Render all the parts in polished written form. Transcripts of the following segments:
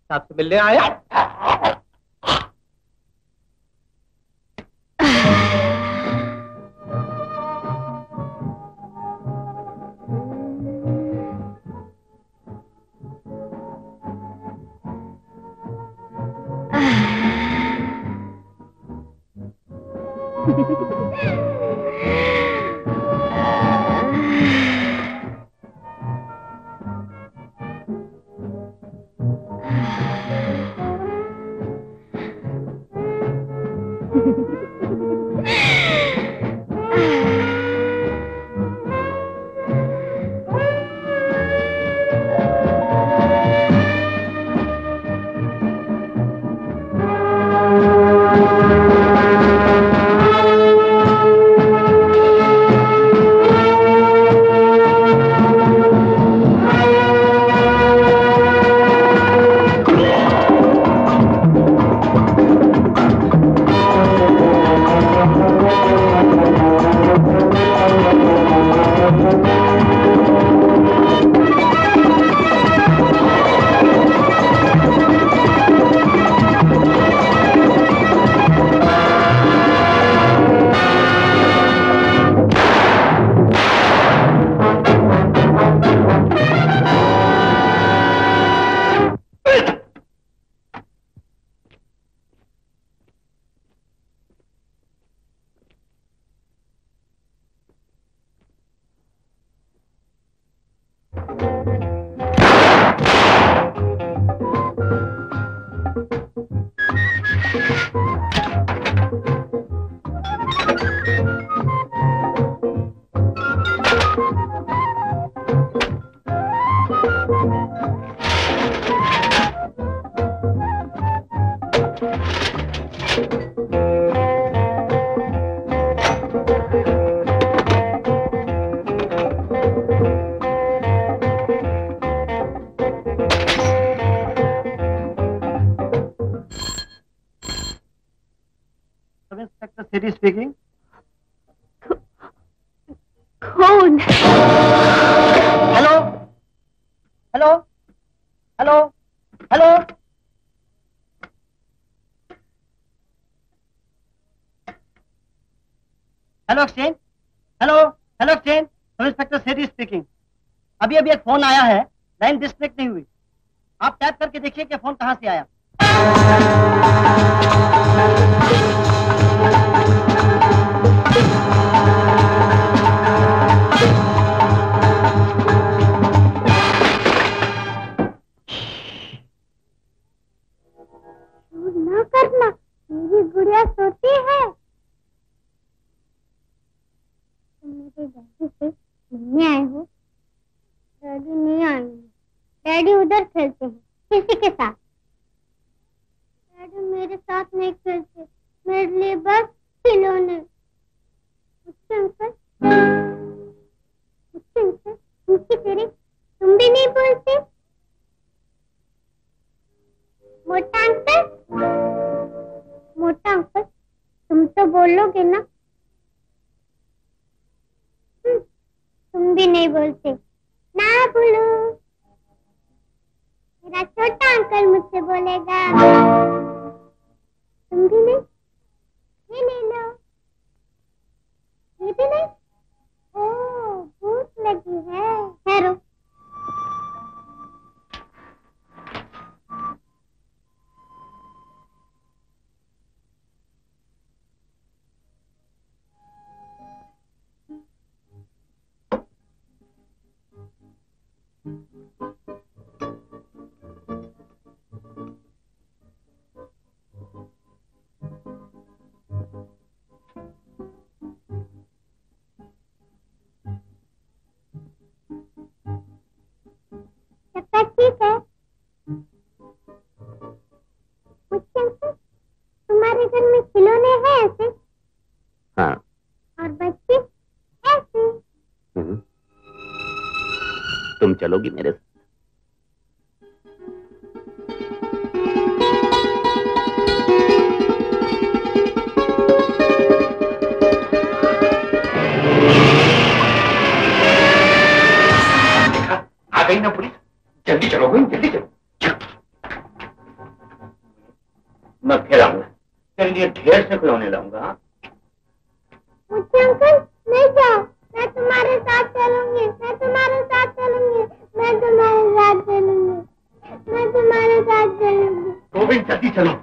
आपसे मिलने आया। City speaking. कौन? Hello hello hello hello hello exchange, hello exchange, sub inspector Sethi speaking. अभी अभी एक फोन आया है, लाइन डिस्कनेक्ट नहीं हुई। आप टैप करके देखिए कि फोन कहां से आया। ना करना, मेरी गुड़िया सोती है। तुम मेरे डैडी से मिलने आए हो? डैडी नहीं आए हैं। डैडी उधर खेलते हैं किसी के साथ। डैडी मेरे साथ नहीं खेलते, मेरे लिए बस खिलौने। मुझसे अंकल, मुझसे तेरे तुम भी नहीं बोलते? मोटा अंकल, तुम तो बोलोगे ना? नहीं बोलते। ना बोलो, मेरा छोटा अंकल मुझसे बोलेगा। तुम भी नहीं? ये ले लो। ये भी नहीं? ओह, भूख लगी है। ठहरो। ठीक है। मुझे तुम्हारे घर में खिलौने हैं ऐसे? हाँ। और बच्चे ऐसे? तुम चलोगी मेरे साथ? आ गई ना पुलिस, जल्दी चलो भाई, जल्दी चलो। मैं फिर आऊंगा, तेरे लिए ढेर से खिलौने लाऊंगा। मुझे अंकल नहीं जाओ, मैं तुम्हारे साथ चलूंगी, मैं तुम्हारे साथ चलूंगी, मैं तुम्हारे साथ चलूंगी, मैं तुम्हारे साथ चलूंगी। गोविंद जल्दी चलो,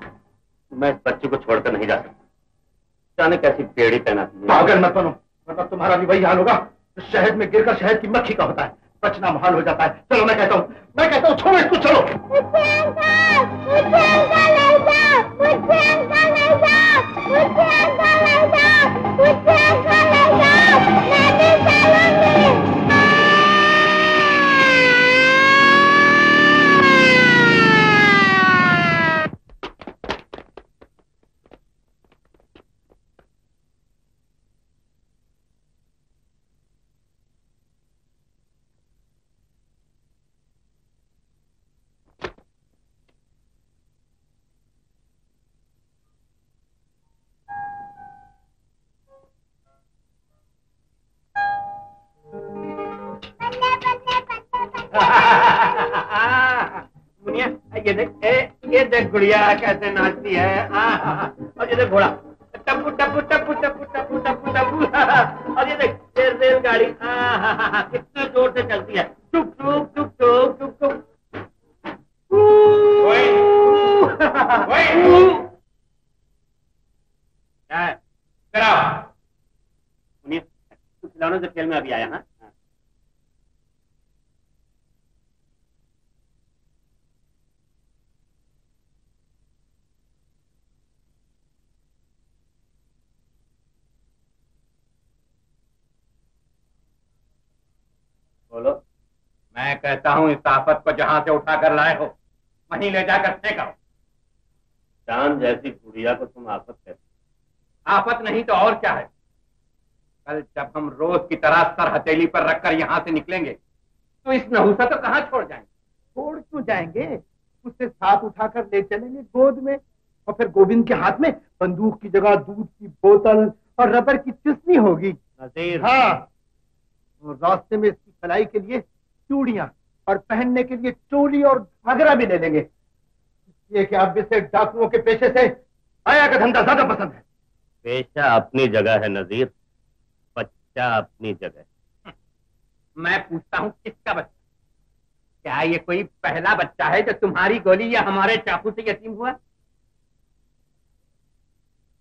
मैं इस बच्चे को छोड़कर नहीं जा सकता। जाने कैसी बेड़ी पहनाती है। पागल मत बनो, वरना तुम्हारा भी वही हाल होगा। शहद में गिरकर शहद की मक्खी का होता है, बचना मुहाल हो जाता है। चलो मैं कहता हूँ छोड़ो इसको, चलो। मुझे अंकल ले जाओ, मुझे अंकल ले जाओ, मुझे अंकल ले जाओ, मुझे अंकल ले जाओ, मैं भी चलूंगी। मुनिया ये देख गुड़िया कैसे नाचती है। और ये देख घोड़ा टप्पू टप्पू टप्पू टप्पू टप्पू टप्पू टप्पू। और ये देख रेलगाड़ी कितने जोर से चलती है। टुक टुक टुक टुक टुक टुक। क्या है? मुनिया तू खिलौनों से खेल में अभी आया। हाँ बोलो। मैं कहता हूँ इस आफत को जहां से उठा कर लाए हो वहीं ले जाकर फेंको। चांद जैसी गुड़िया को तुम आफत कहते? आफत नहीं तो और क्या है। कल जब हम रोज की तरह सर हथेली पर रखकर यहाँ से निकलेंगे तो इस नहुसा तो कहाँ छोड़ जाएंगे। छोड़ क्यों जाएंगे, उसे साथ उठाकर ले चलेंगे गोद में, और फिर गोविंद के हाथ में बंदूक की जगह दूध की बोतल और रबर की चुस्नी होगी। नज़ीर। हाँ, और रास्ते में इसकी भलाई के लिए चूड़ियां और पहनने के लिए चोली और घाघरा भी ले लेंगे, इसलिए कि आप इसे डाकुओं के पेशे से आया का धंधा ज्यादा पसंद है। पेशा अपनी जगह है नज़ीर, बच्चा अपनी जगह। मैं पूछता हूँ किसका बच्चा? क्या ये कोई पहला बच्चा है जो तुम्हारी गोली या हमारे चाकू से यतीम हुआ?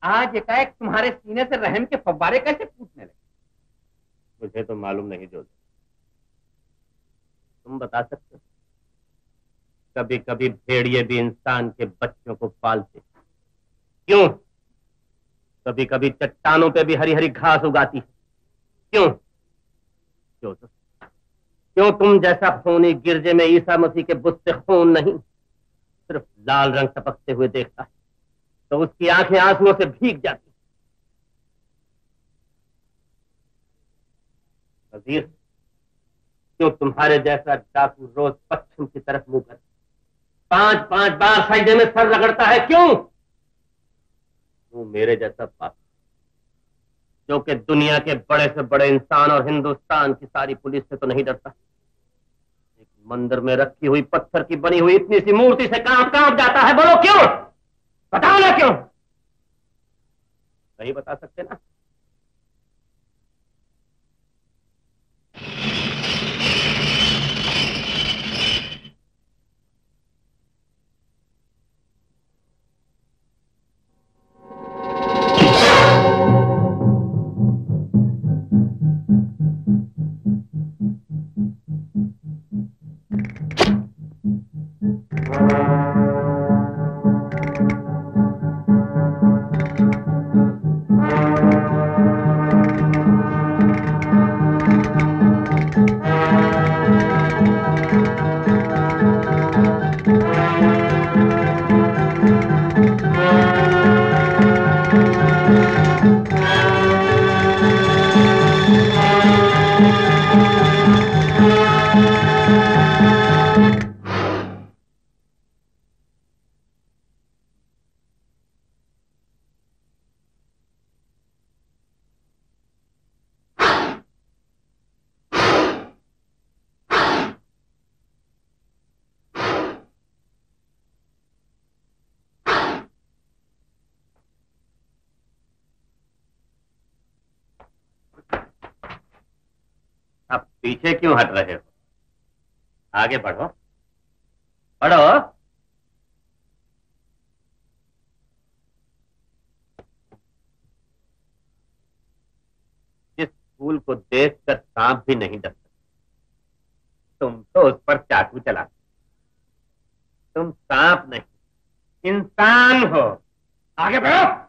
आज एकाएक तुम्हारे सीने से रहम के फव्वारे कैसे फूटने लगे? मुझे तो मालूम नहीं जोधा, तुम बता सकते हो? कभी कभी भेड़िए भी इंसान के बच्चों को पालते, क्यों? कभी कभी चट्टानों पे भी हरी हरी घास उगाती है, क्यों? जोधा, क्यों तुम जैसा खूनी गिरजे में ईसा मसीह के बुत से खून नहीं, सिर्फ लाल रंग टपकते हुए देखता है तो उसकी आंखें आंसुओं से भीग जाती। नज़ीर, क्यों तुम्हारे जैसा डाकू रोज पश्चिम की तरफ मुंह कर 5-5 बार सजदे में सर रगड़ता है, क्यों? तू मेरे जैसा पाप, जो कि दुनिया के बड़े से बड़े इंसान और हिंदुस्तान की सारी पुलिस से तो नहीं डरता। एक मंदिर में रखी हुई पत्थर की बनी हुई इतनी सी मूर्ति से कांप कांप जाता है। बोलो क्यों? बताओ ना क्यों? नहीं बता सकते ना? अब पीछे क्यों हट रहे हो? आगे बढ़ो, बढ़ो। जिस फूल को देखकर सांप भी नहीं डरता, तुम तो उस पर चाकू चलाते। तुम सांप नहीं, इंसान हो। आगे बढ़ो।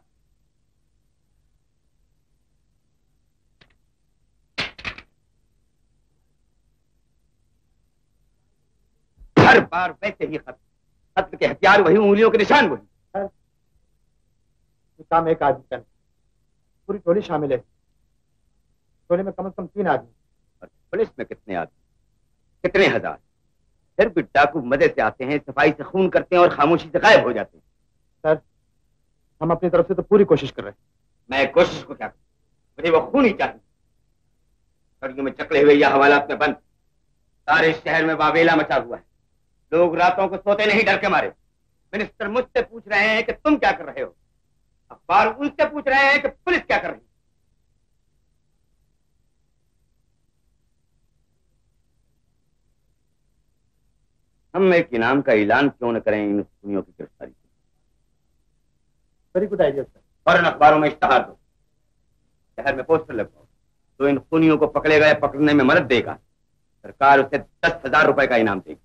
हर बार वैसे ही कत्ल के हथियार वही, उंगलियों के निशान वही। काम एक आदमी का, पूरी टोली शामिल है। टोली में कम से कम 3 आदमी। और पुलिस में कितने आदमी? कितने हजार? फिर भी डाकू मजे से आते हैं, सफाई से खून करते हैं और खामोशी से गायब हो जाते हैं। सर, हम अपनी तरफ से तो पूरी कोशिश कर रहे हैं। मैं कोशिश को क्या करूं? मुझे वो खून ही चाहिए। सड़ियों में चकले हुए या हवालात में बंद सारे शहर में वावेला मचा हुआ है। लोग रातों को सोते नहीं डर के मारे। मिनिस्टर मुझसे पूछ रहे हैं कि तुम क्या कर रहे हो, अखबार उनसे पूछ रहे हैं कि पुलिस क्या कर रही है। हम एक इनाम का ऐलान क्यों न करें इन खूनियों की गिरफ्तारी के? Very good idea sir. फौरन अखबारों में इश्तहार दो, शहर में पोस्टर लगवाओ। तो इन खूनियों को पकड़ेगा या पकड़ने में मदद देगा, सरकार उसे 10,000 रुपए का इनाम देगी।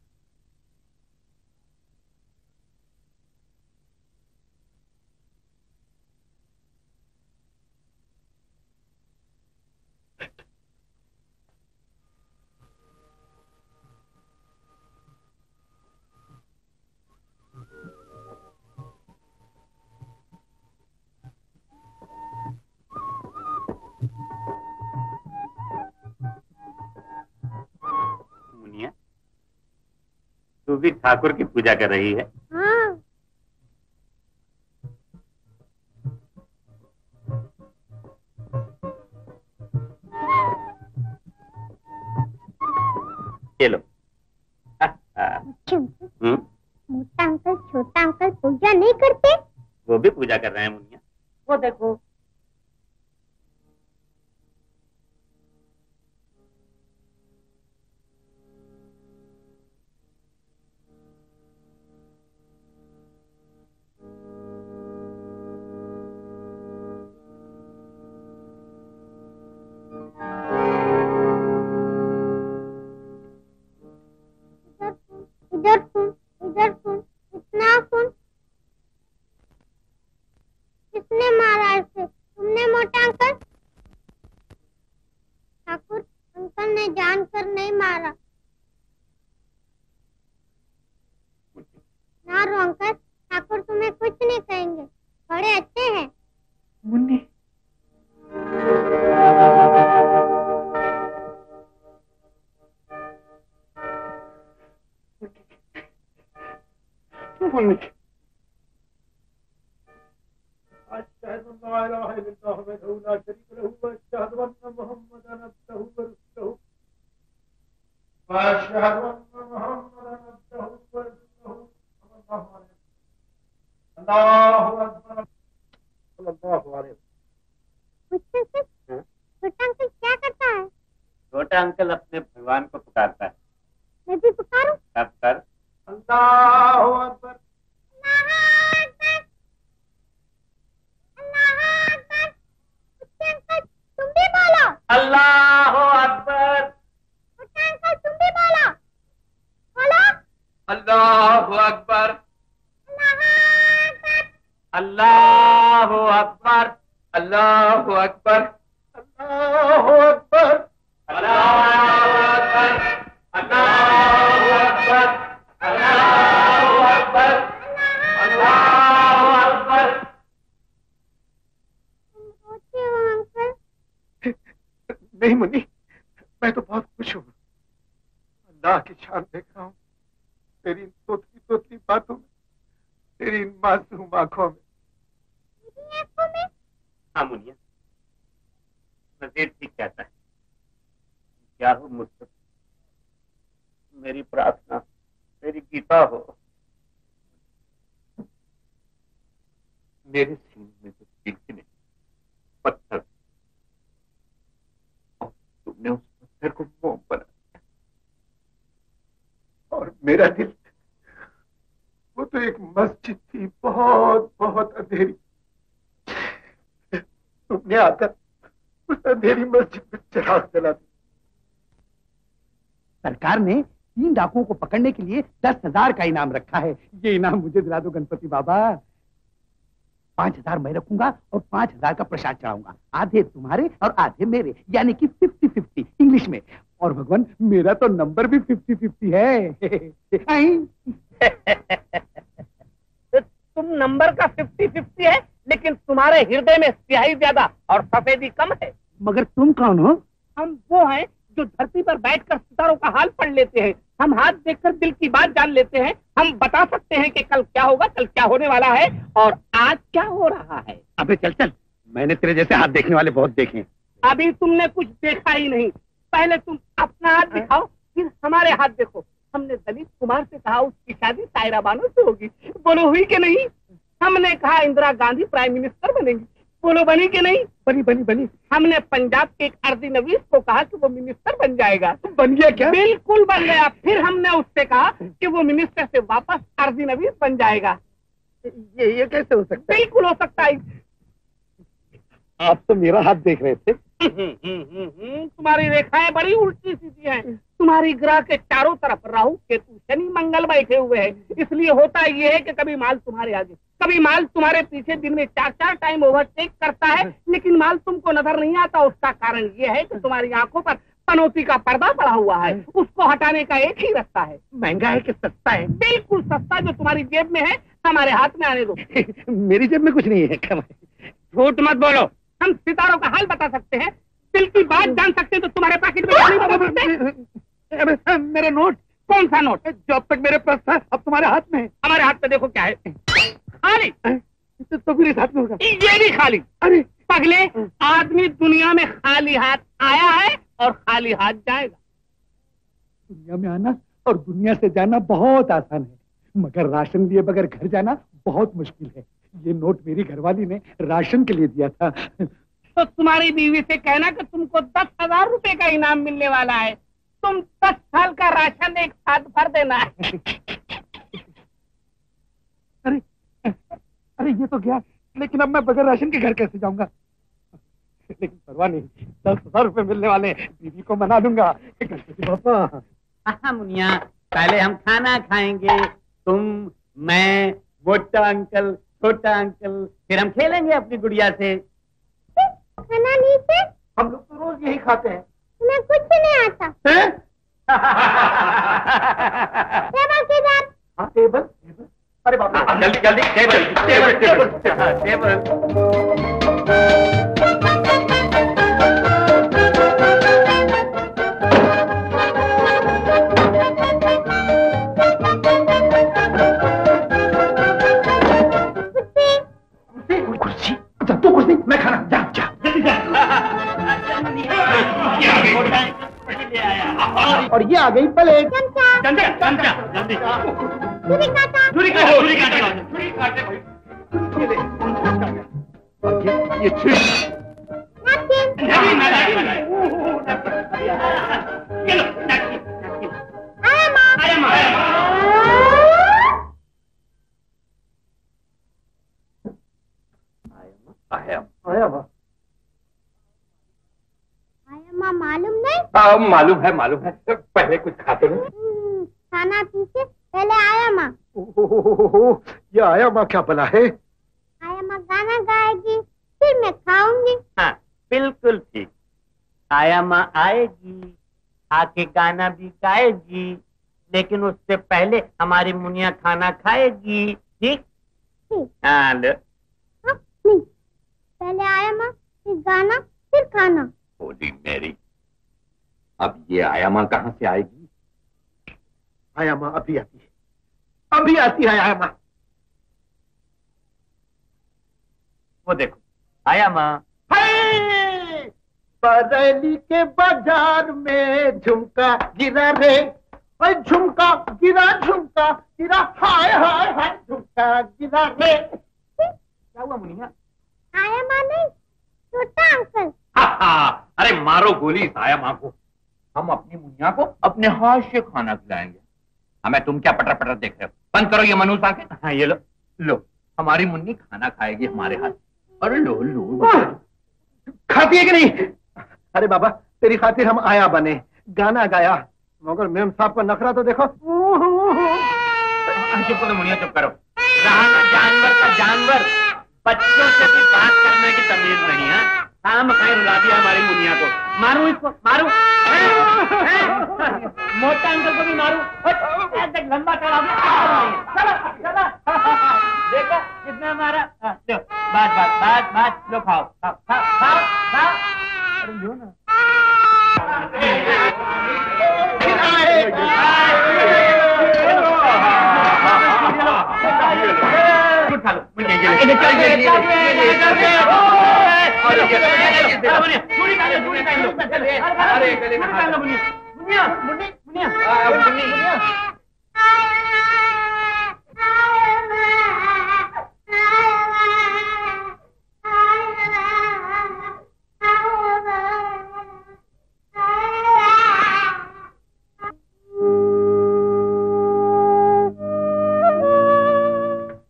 तू भी ठाकुर की पूजा कर रही है? हाँ। चलो। मोटा अंकल छोटा अंकल पूजा नहीं करते? वो भी पूजा कर रहे हैं मुनिया। वो देखो। इधर सुन, इतना सुन। किसने मारा इसे? तुमने मोटा अंकल? ठाकुर अंकल ने जानकर नहीं मारा। ना रो अंकल, ठाकुर तुम्हें कुछ नहीं कहेंगे, बड़े अच्छे हैं। मुन्नी मुन्नी अश्हदु अल्ला इलाहा इल्लल्लाह वहदहु ला शरीका लहू व अन्न मुहम्मदन अब्दुहु व रसूलुहु व अशहदु अन्न मुहम्मदन अब्दुहु व रसूलुहु अल्लाहु अकबर सल्लल्लाहु अलैहि वसल्लम। छोटा अंकल क्या करता है? छोटा अंकल अपने भगवान को पुकारता है। मैं भी पुकारूं? अब कर। अल्लाहु अकबर। तुम भी बोलो। अल्लाहु अकबर। छोटा अंकल तुम भी बोलो। बोलो। अल्लाहु अकबर। अल्लाहु अकबर। अल्लाहु अकबर। अल्लाहु अकबर। अल्लाहु अकबर। अल्लाहु अकबर। अल्लाहु अकबर। अल्लाहु अकबर। रोते हो अंकल? नहीं मुन्नी, मैं तो बहुत खुश हूँ। अल्लाह की शान देख रहा हूँ तेरी तोतली तोतली बातों में, तेरी इन मासूम आंखों में। मेरी आंखों में? हाँ मुनिया, नजीर ठीक कहता है। क्या हो मुझसे? मेरी प्रार्थना, मेरी गीता हो। मेरे सीने में तो दिल की नहीं, पत्थर, और तुमने उस पत्थर को मोम बना दिया। और मेरा दिल, वो तो एक मस्जिद थी, बहुत बहुत अंधेरी। तुमने आकर उस अंधेरी मस्जिद में चिराग जला दिया। सरकार ने 3 डाकुओं को पकड़ने के लिए 10,000 का इनाम रखा है। ये इनाम मुझे दिला दो गणपति बाबा। 5,000 मैं रखूंगा और 5,000 का प्रसाद चढ़ाऊंगा। आधे तुम्हारे और आधे मेरे, यानी कि 50-50 इंग्लिश में। और भगवान, मेरा तो नंबर भी 50-50 है। तुम नंबर का 50-50 है, लेकिन तुम्हारे हृदय में स्याही ज्यादा और सफेदी कम है। मगर तुम कौन हो? हम वो हैं जो धरती पर बैठकर सितारों का हाल पढ़ लेते हैं। हम हाथ देखकर दिल की बात जान लेते हैं। हम बता सकते हैं कि कल क्या होगा, कल क्या होने वाला है और आज क्या हो रहा है। अबे चल चल, मैंने तेरे जैसे हाथ देखने वाले बहुत देखे हैं। अभी तुमने कुछ देखा ही नहीं। पहले तुम अपना हाथ दिखाओ, फिर हमारे हाथ देखो। हमने दलित कुमार से कहा उसकी शादी सायरा बानो से होगी, बोलो हुई कि नहीं? हमने कहा इंदिरा गांधी प्राइम मिनिस्टर बनेंगी, बोलो बनी कि नहीं? बनी बनी बनी। हमने पंजाब के एक अर्दी नवीस को कहा कि वो मिनिस्टर बन जाएगा, बन गया क्या? बिल्कुल बन गया। फिर हमने उससे कहा कि वो मिनिस्टर से वापस अर्दी नवीस बन जाएगा। ये कैसे हो सकता है? बिल्कुल हो सकता है। आप तो मेरा हाथ देख रहे थे। तुम्हारी रेखाएं बड़ी उल्टी सीधी हैं। तुम्हारी ग्रह के चारों तरफ राहु केतु शनि मंगल बैठे हुए हैं। इसलिए होता ये है कि कभी माल तुम्हारे आगे, कभी माल तुम्हारे पीछे दिन में 4-4 टाइम ओवरटेक करता है, लेकिन माल तुमको नजर नहीं आता। उसका कारण ये है कि तुम्हारी आंखों पर पनौती का पर्दा पड़ा हुआ है। उसको हटाने का एक ही रास्ता है। महंगा है कि सस्ता है? बिल्कुल सस्ता। जो तुम्हारी जेब में है हमारे हाथ में आने दो। मेरी जेब में कुछ नहीं है। झूठ मत बोलो। हम सितारों का हाल बता सकते हैं, दिल की बात जान सकते हैं। तो तुम्हारे पैकेट में मेरे नोट। कौन सा नोट? जो अब तक मेरे पास था, अब तुम्हारे हाथ में है। हमारे हाथ में देखो क्या है। खाली। तो फिर इस हाथ में होगा। ये भी खाली। अरे पगले, आदमी दुनिया में खाली हाथ आया है और खाली हाथ जाएगा। दुनिया में आना और दुनिया से जाना बहुत आसान है, मगर राशन लिए बगैर घर जाना बहुत मुश्किल है। ये नोट मेरी घरवाली ने राशन के लिए दिया था। तो तुम्हारी बीवी से कहना कि तुमको 10,000 रुपए का इनाम मिलने वाला है। तुम 10 साल का राशन एक साथ भर देना है। अरे अरे ये तो गया, लेकिन अब मैं बगैर राशन के घर कैसे जाऊंगा? लेकिन परवाह नहीं, 10,000 रुपए मिलने वाले, बीवी को मना दूंगा। पापा। हाँ मुनिया, पहले हम खाना खाएंगे, तुम, मैं, मोटा अंकल, छोटा अंकल, फिर हम खेलेंगे अपनी गुड़िया से। खाना नहीं थे? हम लोग तो रोज यही खाते हैं। तुम्हें कुछ नहीं आता। टेबल किधर? हाँ टेबल। अरे बाप रे, जल्दी जल्दी टेबल टेबल टेबल टेबल। कुर्सी, जा तू कुर्सी, मैं खाना, जा जा जल्दी जा। और ये आ गई प्लेट। ये मालूम नहीं? मालूम है पहले कुछ खाते नहीं। खाना पीछे पहले आया माँ। ये आया माँ क्या भला है? आया माँ गाना गाएगी फिर मैं खाऊंगी। हाँ बिल्कुल ठीक। आया माँ आएगी, आके गाना भी गाएगी, लेकिन उससे पहले हमारी मुनिया खाना खाएगी। ठीक? हाँ लो। नहीं, पहले आया माँ फिर गाना फिर खाना। होली मेरी, अब ये आया माँ कहाँ से आएगी? आया माँ अभी आती है, अभी आती है आया माँ। वो देखो आया माँ। बरेली के बाजार में झुमका गिरा रे, झुमका गिरा हाय हाय हाय झुमका गिरा रे। क्या हुआ मुनिया? आया माँ नहीं, छोटा अंकल। अरे मारो गोली इस आया माँ को। हम अपनी मुनिया को अपने हाथ से खाना खिलाएंगे। हमें तुम क्या पटर पटर देख रहे हो? बंद करो ये मनूस आके। हाँ ये लो हमारी मुन्नी खाना खाएगी हमारे हाथ। अरे लो खाती है कि नहीं? अरे बाबा तेरी खातिर हम आया बने, गाना गाया, मगर मेम साहब का नखरा तो देखो। चुप करो मुनिया, चुप करो। रहा जानवर का जानवर, बच्चों से भी बात करने की तमीज नहीं है। काम खाए रुला दिया हमारी मुनिया को। मारू इसको, मारू। मोटा अंकल को भी मारू। ऐसे लंबा चला चलो देखो कितना मारा। लो बात लो खाओ। अरे लो ना।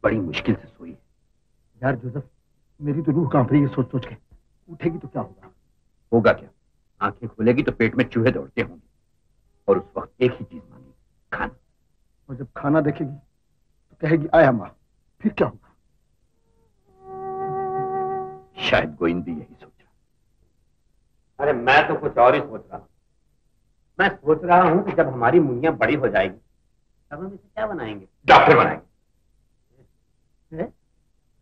बड़ी मुश्किल से सोई यार जोसेफ, मेरी तो रूह कांप रही है सोच के। उठेगी तो क्या होगा? होगा क्या? आंखें खोलेगी तो पेट में चूहे दौड़ते होंगे और उस वक्त एक ही चीज मांगेगी, खाना। और जब खाना देखेगी तो कहेगी आया माँ, फिर क्या होगा? शायद गोविंद भी यही सोच रहा। अरे मैं तो कुछ और ही सोच रहा हूँ। मैं सोच रहा हूँ कि जब हमारी मुनिया बड़ी हो जाएगी तब हम इसे क्या बनाएंगे? डॉक्टर बनाएंगे।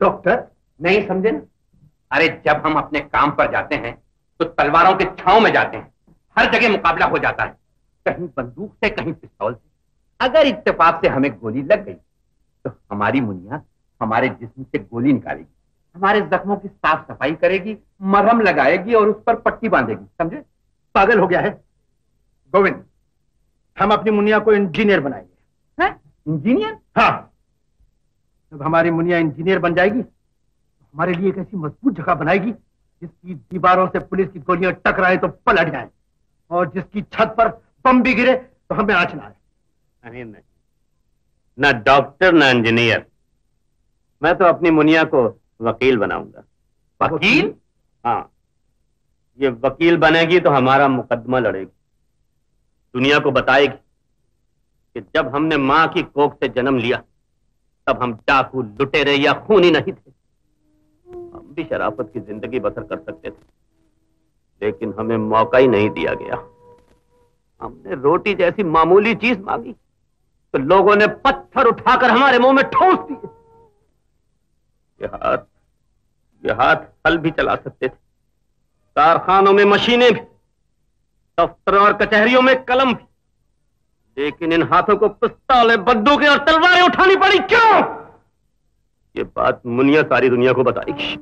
डॉक्टर? नहीं समझे ना? अरे जब हम अपने काम पर जाते हैं तो तलवारों के छांव में जाते हैं। हर जगह मुकाबला हो जाता है, कहीं बंदूक से कहीं पिस्तौल से। अगर इत्तेफाक से हमें गोली लग गई तो हमारी मुनिया हमारे जिस्म से गोली निकालेगी, हमारे जख्मों की साफ सफाई करेगी, मरहम लगाएगी और उस पर पट्टी बांधेगी। समझे? पागल हो गया है गोविंद। हम अपनी मुनिया को इंजीनियर बनाएंगे। इंजीनियर? हाँ, जब हमारी मुनिया इंजीनियर बन जाएगी तो हमारे लिए एक ऐसी मजबूत जगह बनाएगी जिसकी दीवारों से पुलिस की गोलियां टकराए तो पलट जाए, और जिसकी छत पर बम भी गिरे तो हमें आंच ना आए। नहीं, ना डॉक्टर ना इंजीनियर। मैं तो अपनी मुनिया को वकील बनाऊंगा। वकील? हाँ, ये वकील बनेगी तो हमारा मुकदमा लड़ेगी, दुनिया को बताएगी कि जब हमने माँ की कोख से जन्म लिया तब हम डाकू, लुटेरे या खूनी नहीं थे। हम भी शराफत की जिंदगी बसर कर सकते थे, लेकिन हमें मौका ही नहीं दिया गया। हमने रोटी जैसी मामूली चीज मांगी तो लोगों ने पत्थर उठाकर हमारे मुंह में ठोस दिए। ये हाथ हल भी चला सकते थे, कारखानों में मशीनें भी, दफ्तरों और कचहरियों में कलम भी, लेकिन इन हाथों को पिस्तौलें, बंदूकें और तलवारें उठानी पड़ी। क्यों? ये बात मुनिया सारी दुनिया को बताएगी।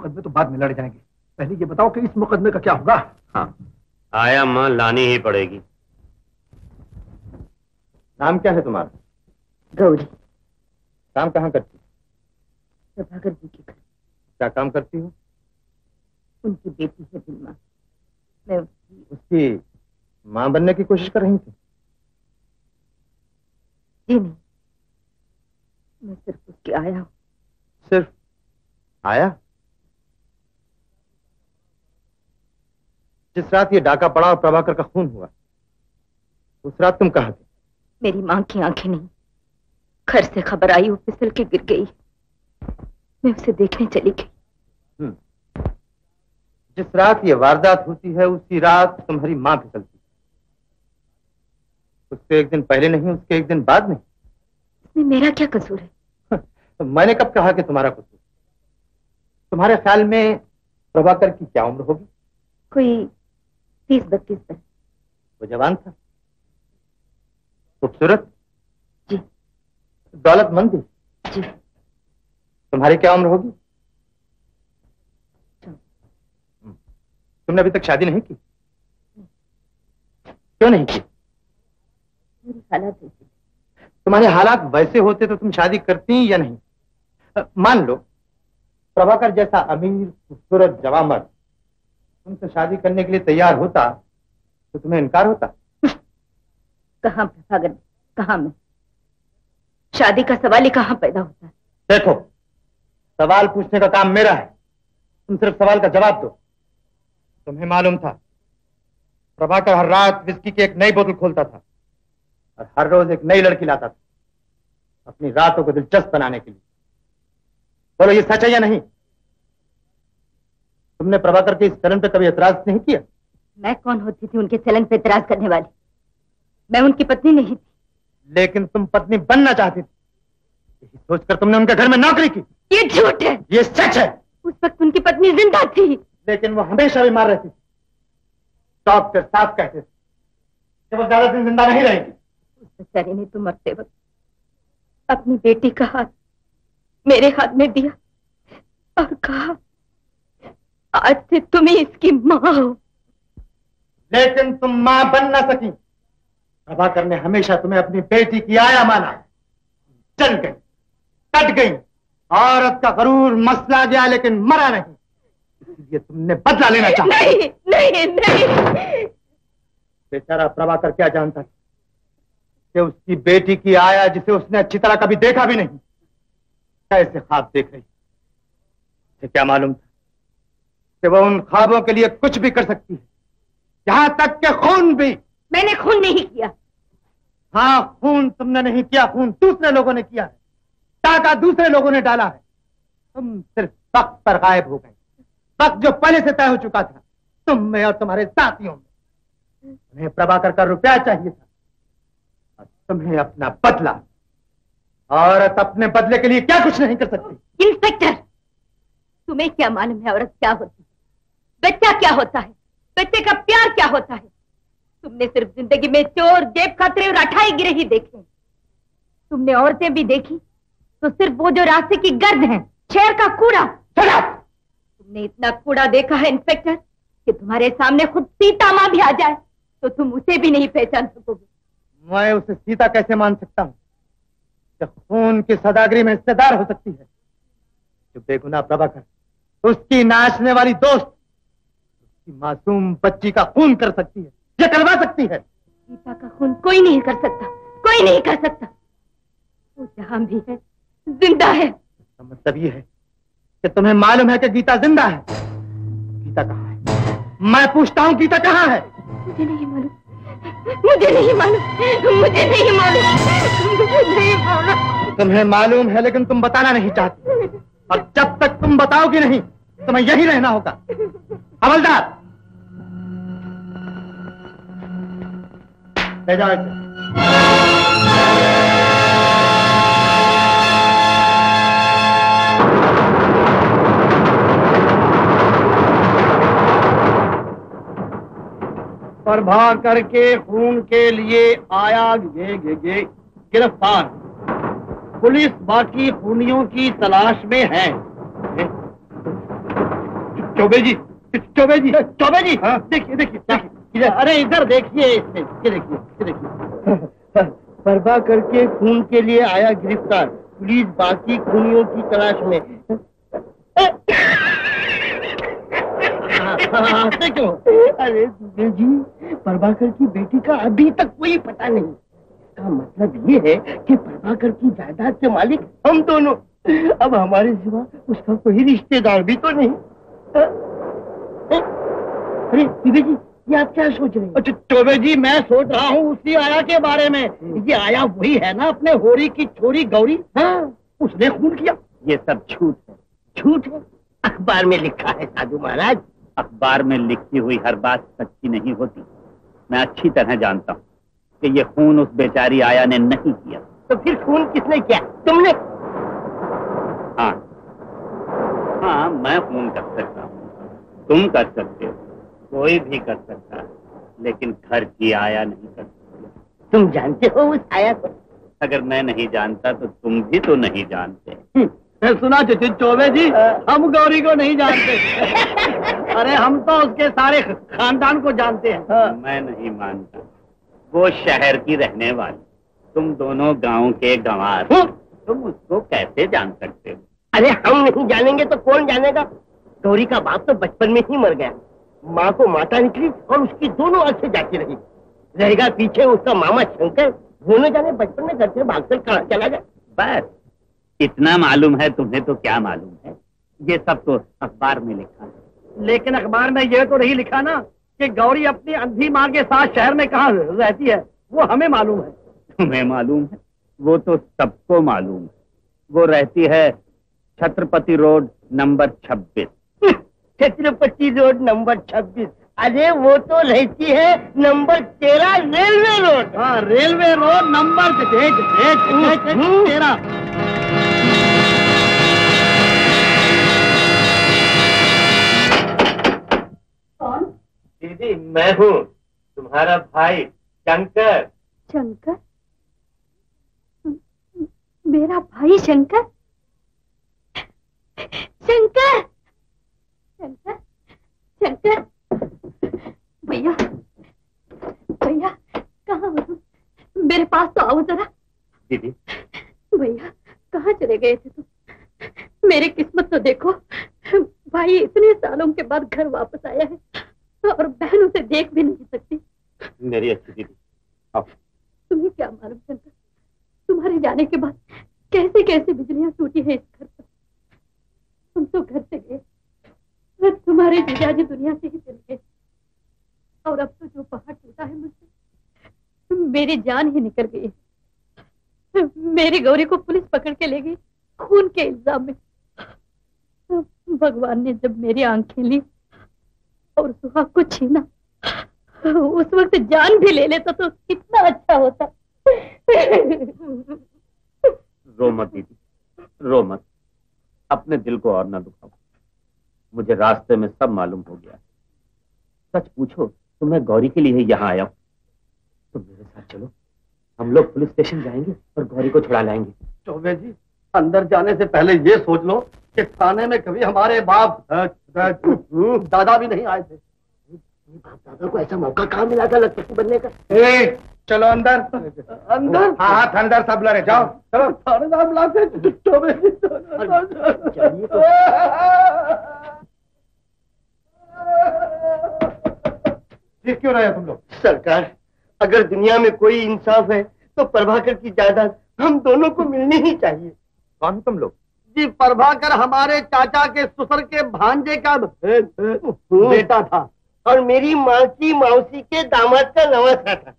मुकदमे तो बाद में लड़ जाएंगे, पहले ये बताओ कि इस मुकदमे का क्या होगा। हाँ, आया मां लानी ही पड़ेगी। नाम क्या है तुम्हारा? गौरी। काम कहाँ करती? प्रभाकर जी के घर। क्या काम करती हो? उनकी बेटी है बिनमा, मैं उसकी माँ बनने की कोशिश कर रही थी? जी नहीं, मैं सिर्फ उसकी आया हूँ। सिर्फ आया? जिस रात ये डाका पड़ा और प्रभाकर का खून हुआ, उस रात तुम कहाँ थे? मेरी माँ की आंखें नहीं, घर से खबर आई वो फिसल के गिर गई, मैं उसे देखने चली गई। जिस रात ये वारदात होती है उसी रात तुम्हारी माँ फिसलती है। उससे एक दिन पहले नहीं, उसके एक दिन बाद नहीं। इसमें मेरा क्या कसूर है? तो मैंने कब कहा कि तुम्हारा कसूर? तुम्हारे ख्याल में प्रभाकर की क्या उम्र होगी? कोई 30-32 साल। वो जवान था, खूबसूरत जी, दौलतमंद भी जी। तुम्हारी क्या उम्र होगी? तुमने अभी तक शादी नहीं की? क्यों नहीं की? मेरी हालत ऐसी। तुम्हारे हालात वैसे होते तो तुम शादी करती या नहीं? मान लो प्रभाकर जैसा अमीर खूबसूरत जवान मर्द तुमसे शादी करने के लिए तैयार होता तो तुम्हें इनकार होता? कहाँ प्रभाकर, कहाँ मैं? शादी का सवाल ही कहाँ पैदा होता है? देखो, सवाल पूछने का काम मेरा है, तुम सिर्फ सवाल का जवाब दो। तुम्हें मालूम था प्रभाकर हर रात विस्की की एक नई बोतल खोलता था और हर रोज एक नई लड़की लाता था अपनी रातों को दिलचस्प बनाने के लिए। बोलो ये सच है या नहीं? तुमने प्रभाकर के इस चलन पे कभी एतराज नहीं किया? मैं कौन होती थी उनके चलन पे एतराज करने वाली? मैं उनकी पत्नी नहीं थी। लेकिन तुम पत्नी बनना चाहती थी, यही सोचकर तुमने उनके घर में नौकरी की। ये झूठ है। ये सच है। उस वक्त उनकी पत्नी जिंदा थी, लेकिन वो हमेशा बीमार रहती थी। डॉक्टर साफ कहते थे कि वो ज्यादा दिन जिंदा नहीं रहेगी। उस बेचारी ने तो मरते वक्त अपनी बेटी का हाथ मेरे हाथ में दिया और कहा आज से तुम ही इसकी माँ हो। लेकिन तुम मां बन ना सकी। प्रभाकर ने हमेशा तुम्हें अपनी बेटी की आया माना। चल गई, कट गई, औरत का गरूर मसला गया लेकिन मरा नहीं, इसलिए तुमने बदला लेना चाहा। नहीं नहीं नहीं। बेचारा प्रभाकर क्या जानता था कि उसकी बेटी की आया जिसे उसने अच्छी तरह कभी देखा भी नहीं, कैसे ख्वाब देख रही। उसे क्या मालूम था कि वो उन ख्वाबों के लिए कुछ भी कर सकती है, यहां तक कि खून भी। मैंने खून नहीं किया। हाँ, खून तुमने नहीं किया, खून दूसरे लोगों ने किया है, टाका दूसरे लोगों ने डाला है। तुम सिर्फ वक्त पर गायब हो गए, वक्त जो पहले से तय हो चुका था तुम में और तुम्हारे साथियों में। तुम्हें प्रभाकर का रुपया चाहिए था और तुम्हें अपना बदला। औरत अपने बदले के लिए क्या कुछ नहीं कर सकती। इंस्पेक्टर, तुम्हें क्या मालूम है औरत क्या होती है, बच्चा क्या होता है, बच्चे का प्यार क्या होता है? तुमने सिर्फ जिंदगी में चोर, जेब खातरे और अठाई गिरे ही देखे। तुमने औरतें भी देखी तो सिर्फ वो जो रास्ते की गर्द है, शहर का कूड़ा। तुमने इतना कूड़ा देखा है इंस्पेक्टर कि तुम्हारे सामने खुद सीता माँ भी आ जाए तो तुम उसे भी नहीं पहचान सकोगे। मैं उसे सीता कैसे मान सकता हूँ जब खून की सौदागरी में हिस्सेदार हो सकती है। जो बेगुनाह प्रभाकर, उसकी नाचने वाली दोस्त, उसकी मासूम बच्ची का खून कर सकती है, ये करवा सकती है। सीता का खून कोई नहीं कर सकता, कोई नहीं कर सकता। वो जहां भी है जिंदा है। इसका मतलब ये है कि तुम्हें मालूम है कि गीता जिंदा है। गीता कहाँ है? मैं पूछता हूँ, गीता कहाँ है? मुझे नहीं मालूम, मुझे नहीं मालूम, मुझे नहीं मालूम, मुझे नहीं मालूम। तुम्हें मालूम है लेकिन तुम बताना नहीं चाहती, और जब तक तुम बताओगी नहीं तुम्हें यही रहना होगा। हवलदार, ले जाओ इसे। प्रभाकर के खून के लिए आया गिरफ्तार। पुलिस बाकी खूनियों की तलाश में है। चौबे जी, चौबे जी, चौबे जी, हाँ? देखिए देखिए देखिए, अरे इधर देखिए, इसमें ये देखिए, ये देखिए। प्रभाकर के खून के लिए आया गिरफ्तार, पुलिस बाकी खूनियों की तलाश में। हंसते क्यों? अरे दुबे जी, प्रभाकर की बेटी का अभी तक कोई पता नहीं। इसका मतलब ये है कि प्रभाकर की जायदाद के मालिक हम दोनों। अब हमारे सिवा उसका कोई रिश्तेदार भी तो नहीं। अरे दुबे जी, ये आप क्या सोच रहे हैं? अच्छा चौबे जी, मैं सोच रहा हूँ उसी आया के बारे में। ये आया वही है ना, अपने होरी की छोरी गौरी? हाँ, उसने खून किया। ये सब झूठ है। झूठ है? अखबार में लिखा है साधु महाराज। अखबार में लिखी हुई हर बात सच्ची नहीं होती। मैं अच्छी तरह जानता हूँ कि ये खून उस बेचारी आया ने नहीं किया। तो फिर खून किसने किया? तुमने? हाँ हाँ, मैं खून कर सकता हूँ, तुम कर सकते हो, कोई भी कर सकता है, लेकिन घर की आया नहीं कर सकती। तुम जानते हो उस आया को? अगर मैं नहीं जानता तो तुम भी तो नहीं जानते। सुना चौबे जी, हम गौरी को नहीं जानते। अरे हम तो उसके सारे खानदान को जानते हैं। मैं नहीं मानता। वो शहर की रहने वाली, तुम दोनों गांव के गंवार, तुम उसको कैसे जान सकते हो? अरे हम नहीं जानेंगे तो कौन जानेगा? गौरी का बाप तो बचपन में ही मर गया, माँ को माता निकली और उसकी दोनों आंखें जाती रही। रहेगा पीछे उसका मामा शंकर, वो न जाने बचपन में घर से भागकर कहाँ चला गया। बस इतना मालूम है तुम्हें, तो क्या मालूम है? ये सब तो अखबार में लिखा है। लेकिन अखबार में ये तो नहीं लिखा ना कि गौरी अपनी अंधी माँ के साथ शहर में कहाँ रहती है। वो हमें मालूम है। तुम्हें मालूम है? वो तो सबको मालूम है। वो रहती है Chhatrapati road number 26। Chhatrapati road number 26? अरे वो तो रहती है नंबर 13 रेलवे रोड। हाँ, रेलवे रोड नंबर 13। कौन? दीदी मैं हूँ, तुम्हारा भाई शंकर। शंकर? मेरा भाई शंकर? शंकर, शंकर, शंकर, भैया, भैया कहाँ हो तुम? मेरे पास तो आओ जरा। दीदी भैया कहाँ चले गए थे तुम? मेरी किस्मत तो देखो, भाई इतने सालों के बाद घर वापस आया है और बहन उसे देख भी नहीं सकती। मेरी अच्छी दीदी, अब तुम्हें क्या मालूम शंकर, तुम्हारे जाने के बाद कैसे कैसे बिजलियां टूटी है इस घर पर। तुम तो घर से गए, तुम्हारे जीजाजी दुनिया से ही चले गए, और अब तो जो पहाड़ टूटा है मुझसे, मेरी जान ही निकल गई है। मेरी गौरी को पुलिस पकड़ के ले गई खून के इल्जाम में। भगवान ने जब मेरी आंखें ली और सुहाग को छीना, उस वक्त जान भी ले लेता तो कितना अच्छा होता। रो मत दीदी, रो मत, अपने दिल को और ना दुखाओ। मुझे रास्ते में सब मालूम हो गया। सच पूछो तो मैं गौरी के लिए यहाँ आया हूँ। तुम मेरे साथ चलो, हम लोग पुलिस स्टेशन जाएंगे और गौरी को छुड़ा लाएंगे। चौबे जी, अंदर जाने से पहले ये सोच लो कि थाने में कभी हमारे बाप दादा भी नहीं आए थे। बाप दादा को ऐसा मौका कहाँ मिला था लखपति बनने का? चलो अंदर। अंदर? हाँ, अंदर सब लड़े, जाओ चलो। थानेदार बुलाते। चौबे जी ठीक क्यों रहे तुम लोग? सरकार, अगर दुनिया में कोई इंसाफ है तो प्रभाकर की जायदाद हम दोनों को मिलनी ही चाहिए। कौन तुम लोग? जी, प्रभाकर हमारे चाचा के ससुर के भांजे का बेटा था और मेरी माँ की मौसी के दामाद का नवासा था।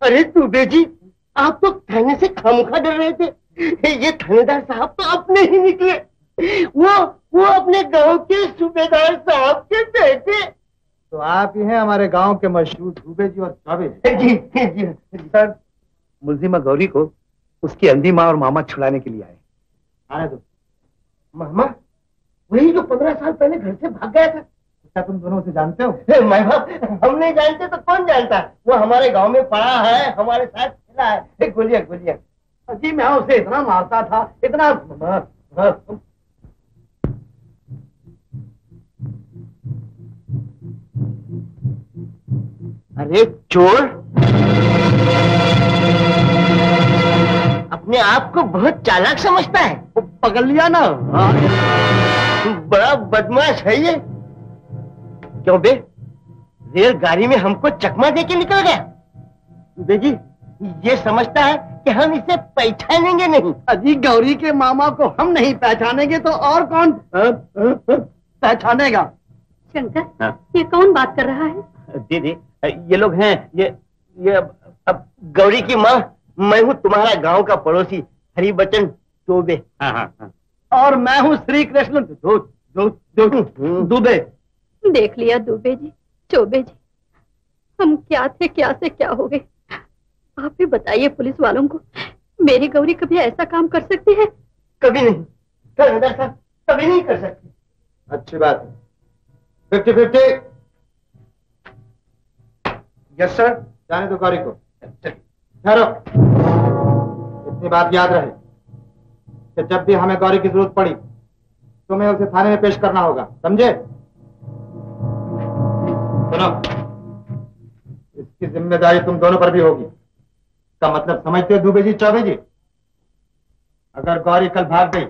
अरे दुबे जी, आप तो थाने से खामखा डर रहे थे। ये थानेदार साहब तो अपने ही निकले। वो अपने गांव के सूबेदार साहब के बेटे। तो आप ही हैं हमारे गांव के मशहूर दुबे जी और चौबे जी। जी सर, मुलजिमा गौरी को उसकी अंधी माँ और मामा छुड़ाने के लिए आए। आने दो। मामा वही जो 15 साल पहले घर से भाग गया था। क्या तुम दोनों उसे जानते हो? माँ बाप हम नहीं जानते तो कौन जानता? वो हमारे गांव में पढ़ा है, हमारे साथ खेला है। गोलियां गोलियां। जी मैं उसे इतना मारता था, इतना। अरे चोर, अपने आप को बहुत चालाक समझता है। वो पकड़ लिया ना। बड़ा बदमाश है ये। क्यों बे, रेलगाड़ी में हमको चकमा देके निकल गया। बेजी ये समझता है कि हम इसे पहचानेंगे नहीं। अजी गौरी के मामा को हम नहीं पहचानेंगे तो और कौन पहचानेगा? शंकर, हाँ। ये कौन बात कर रहा है? दीदी, ये लोग हैं, ये अब गौरी की माँ, मैं हूँ तुम्हारा गांव का पड़ोसी हरिबचन चौबे। हाँ हाँ हाँ। और मैं हूँ श्री कृष्ण दुबे। देख लिया दुबे जी, चौबे जी, हम क्या थे, क्या से क्या हो गए। आप ही बताइए पुलिस वालों को, मेरी गौरी कभी ऐसा काम कर सकती है? कभी नहीं, थानेदार साहब, कभी नहीं कर सकती। अच्छी बात है। 50-50। Yes sir. जाने दो गौरी को। ठहरो, इतनी बात याद रहे कि जब भी हमें गौरी की जरूरत पड़ी तुम्हें उसे थाने में पेश करना होगा, समझे? सुनो, इसकी जिम्मेदारी तुम दोनों पर भी होगी। इसका मतलब समझते हो दुबे जी, चौबे जी? अगर गौरी कल भाग गई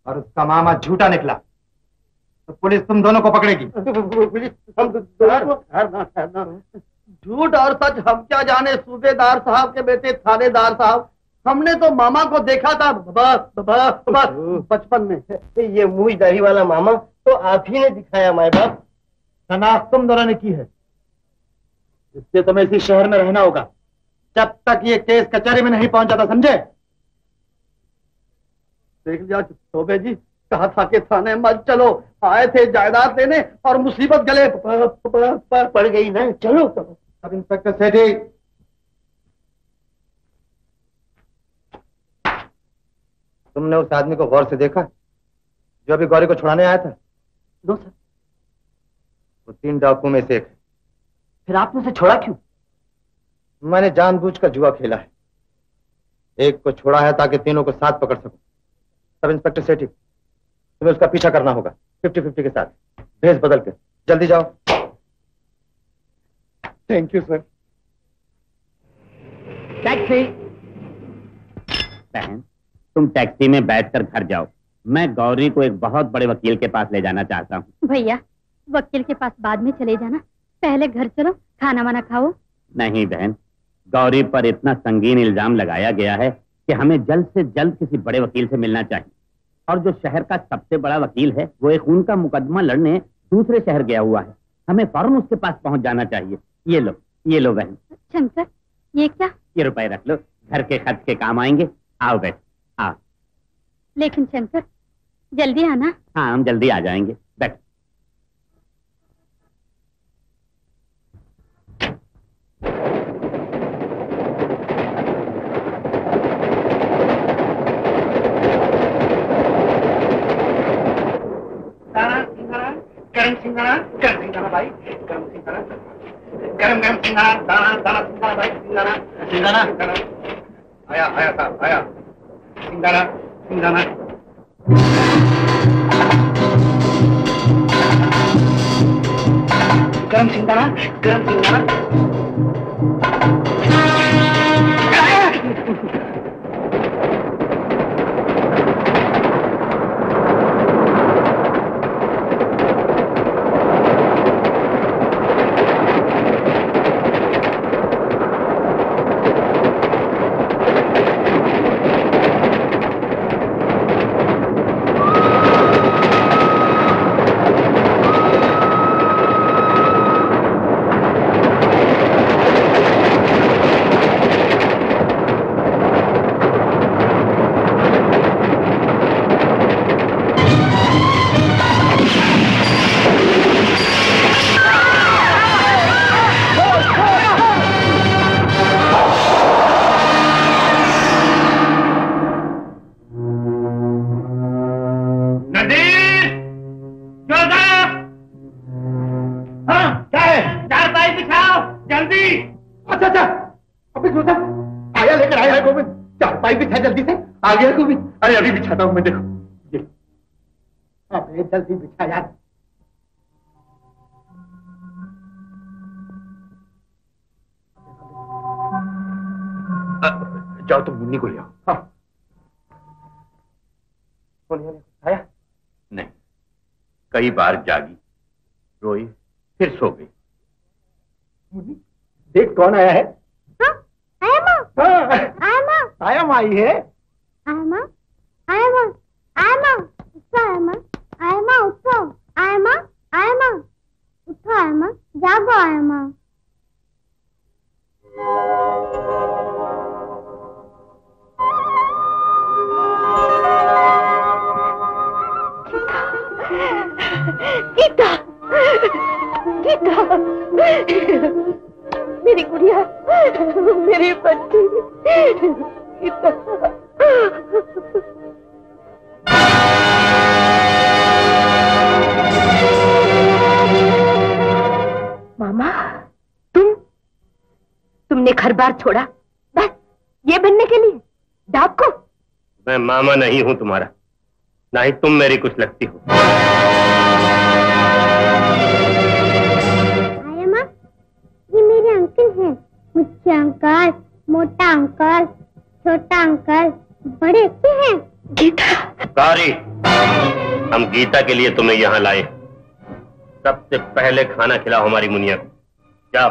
और उसका मामा झूठा निकला तो पुलिस तुम दोनों को पकड़ेगी। पुलिस हम झूठ और सच हम क्या जाने सूबेदार साहब के बेटे थानेदार साहब। हमने तो मामा को देखा था बचपन में। ये मूंछदारी वाला मामा तो आप ही ने दिखाया माए बाप। शनाख्त तुम दोनों ने की है, इससे तुम्हें इसी शहर में रहना होगा जब तक ये केस कचहरी में नहीं पहुंच जाता, समझे? देख लिया चौबे जी, कहा था कि थाने मत चलो, आए थे जायदाद लेने और मुसीबत गले पड़ गई ना। चलो सब इंस्पेक्टर सेठी, तुमने उस आदमी को गौर से देखा जो अभी गौरी को छुड़ाने आया था? No sir. वो 3 डाकुओं में से एक है। फिर आपने उसे छोड़ा क्यों? मैंने जानबूझकर जुआ खेला है। एक को छोड़ा है ताकि तीनों को साथ पकड़ सकूं। सब इंस्पेक्टर सेठी, तुम्हें उसका पीछा करना होगा 50-50 के साथ। भेस बदल के जल्दी जाओ। Thank you sir. टैक्सी। बहन, तुम टैक्सी में बैठकर घर जाओ। मैं गौरी को एक बहुत बड़े वकील के पास ले जाना चाहता हूँ। भैया, वकील के पास बाद में चले जाना, पहले घर चलो, खाना वाना खाओ। नहीं बहन, गौरी पर इतना संगीन इल्जाम लगाया गया है कि हमें जल्द से जल्द किसी बड़े वकील से मिलना चाहिए। और जो शहर का सबसे बड़ा वकील है वो एक खून का मुकदमा लड़ने दूसरे शहर गया हुआ है। हमें फौरन उसके पास पहुंच जाना चाहिए। ये लो बहन। शंकर, ये क्या? ये रुपए रख लो, घर के खर्च के काम आएंगे। आओ बैठ, आओ। लेकिन शंकर, जल्दी आना। हाँ, हम जल्दी आ जाएंगे। बैठ। गरम सिंगारा भाई, गरम सिंगारा, गरम सिंगारा, दाना सिंगारा भाई, सिंगारा आया साहब, आया सिंगारा। गरम सिंगारा। चरपाई बिछा जल्दी से। आ गया तू भी? अरे अभी बिछाता हूँ मैं, देखो ये। अबे जल्दी बिछा यार। जाओ तुम मुन्नी को ले आओ। हाँ। उन्होंने कुछ खाया? नहीं, कई बार जागी, रोई, फिर सो गई। मुन्नी देख कौन आया है। हाँ, आया माँ। हाँ, आया माँ। आया माँ आई है। आया माँ। आया माँ। आया माँ। उठो आया माँ। आया माँ उठो। आया माँ। आया माँ उठो। आया माँ जागो। आया माँ। गीता, गीता, मेरी गुड़िया, मेरी बच्ची गीता। मामा, तुमने घर बार छोड़ा बस ये बनने के लिए? डाकू? मैं मामा नहीं हूं तुम्हारा, ना ही तुम मेरी कुछ लगती हो। आया माँ, ये मेरे अंकल हैं। मुझे अंकल, मोटा अंकल, छोटा अंकल, बड़े अच्छे हैं। गीता, कारी, हम गीता के लिए तुम्हें यहाँ लाए। सबसे पहले खाना खिलाओ हमारी मुनिया को। जाओ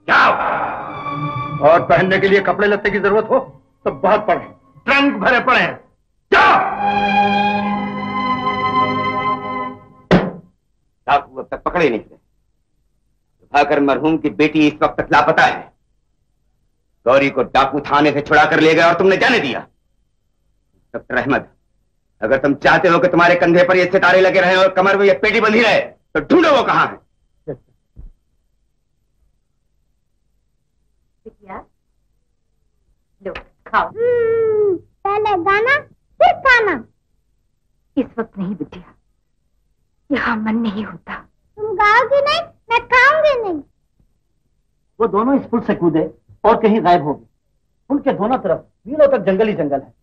जाओ। और पहनने के लिए कपड़े लत्ते की जरूरत हो तो बहुत पड़े, ट्रंक भरे पड़े हैं। जाओ। डाकू अब तक पकड़े नहीं गए। प्रभाकर मरहूम की बेटी इस वक्त तक लापता है। गौरी को डाकू थाने से छुड़ा कर ले गए और तुमने जाने दिया। डॉक्टर अहमद, अगर तुम चाहते हो कि तुम्हारे कंधे पर ये सितारे लगे रहे और कमर में ये पेटी बंधी रहे तो ढूंढो वो कहाँ है। लो खाओ। पहले गाना फिर खाना। इस वक्त नहीं बिटिया, यहाँ मन नहीं होता। तुम गाओगी नहीं, मैं खाऊंगी नहीं। वो दोनों इस पुल से कूदे और कहीं गायब हो गए। पुल के दोनों तरफ मीलों तक जंगल ही जंगल है।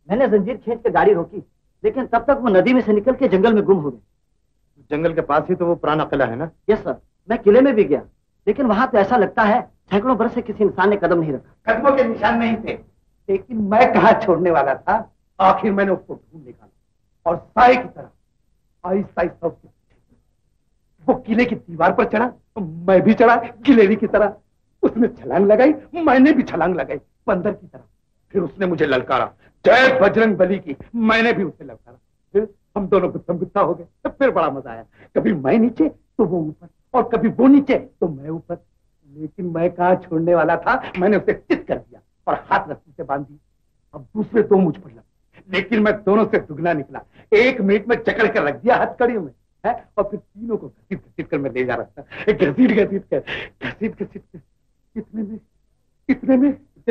मैंने जंजीर खींच के गाड़ी रोकी, लेकिन तब तक वो नदी में से निकल के जंगल में गुम हो गए। जंगल के पास ही तो वो पुराना किला है ना? यस सर, मैं किले में भी गया, लेकिन वहां तो ऐसा लगता है सैकड़ों बरस से किसी इंसान ने कदम नहीं रखा। कदमों के निशान नहीं थे, लेकिन मैं कहाँ छोड़ने वाला था। आखिर मैंने उसको ढूंढ निकाला और साए की तरह आहिस्ता आहिस्ता उसके वो किले की दीवार पर चढ़ा। मैं भी चढ़ा गिलेरी की तरह। उसने छलांग लगाई, मैंने भी छलांग लगाई बंदर की तरह। फिर उसने मुझे ललकारा, जय बजरंग बली की। मैंने भी उसे ललकारा। फिर हम दोनों गुत्थम गुत्था हो गए। फिर बड़ा मजा आया। कभी मैं नीचे तो वो ऊपर, और कभी वो नीचे तो मैं ऊपर। लेकिन मैं कहाँ छोड़ने वाला था। मैंने उसे चित कर दिया और हाथ रस्सी से बांध दी। अब दूसरे दो मुझ पर लगे, लेकिन मैं दोनों से दुगना निकला। 1 मिनट में जकड़ कर रख दिया हथकड़ियों में है, और फिर तीनों को घसीट घसीट कर मैं ले जा रहा था। घसीट कर इतने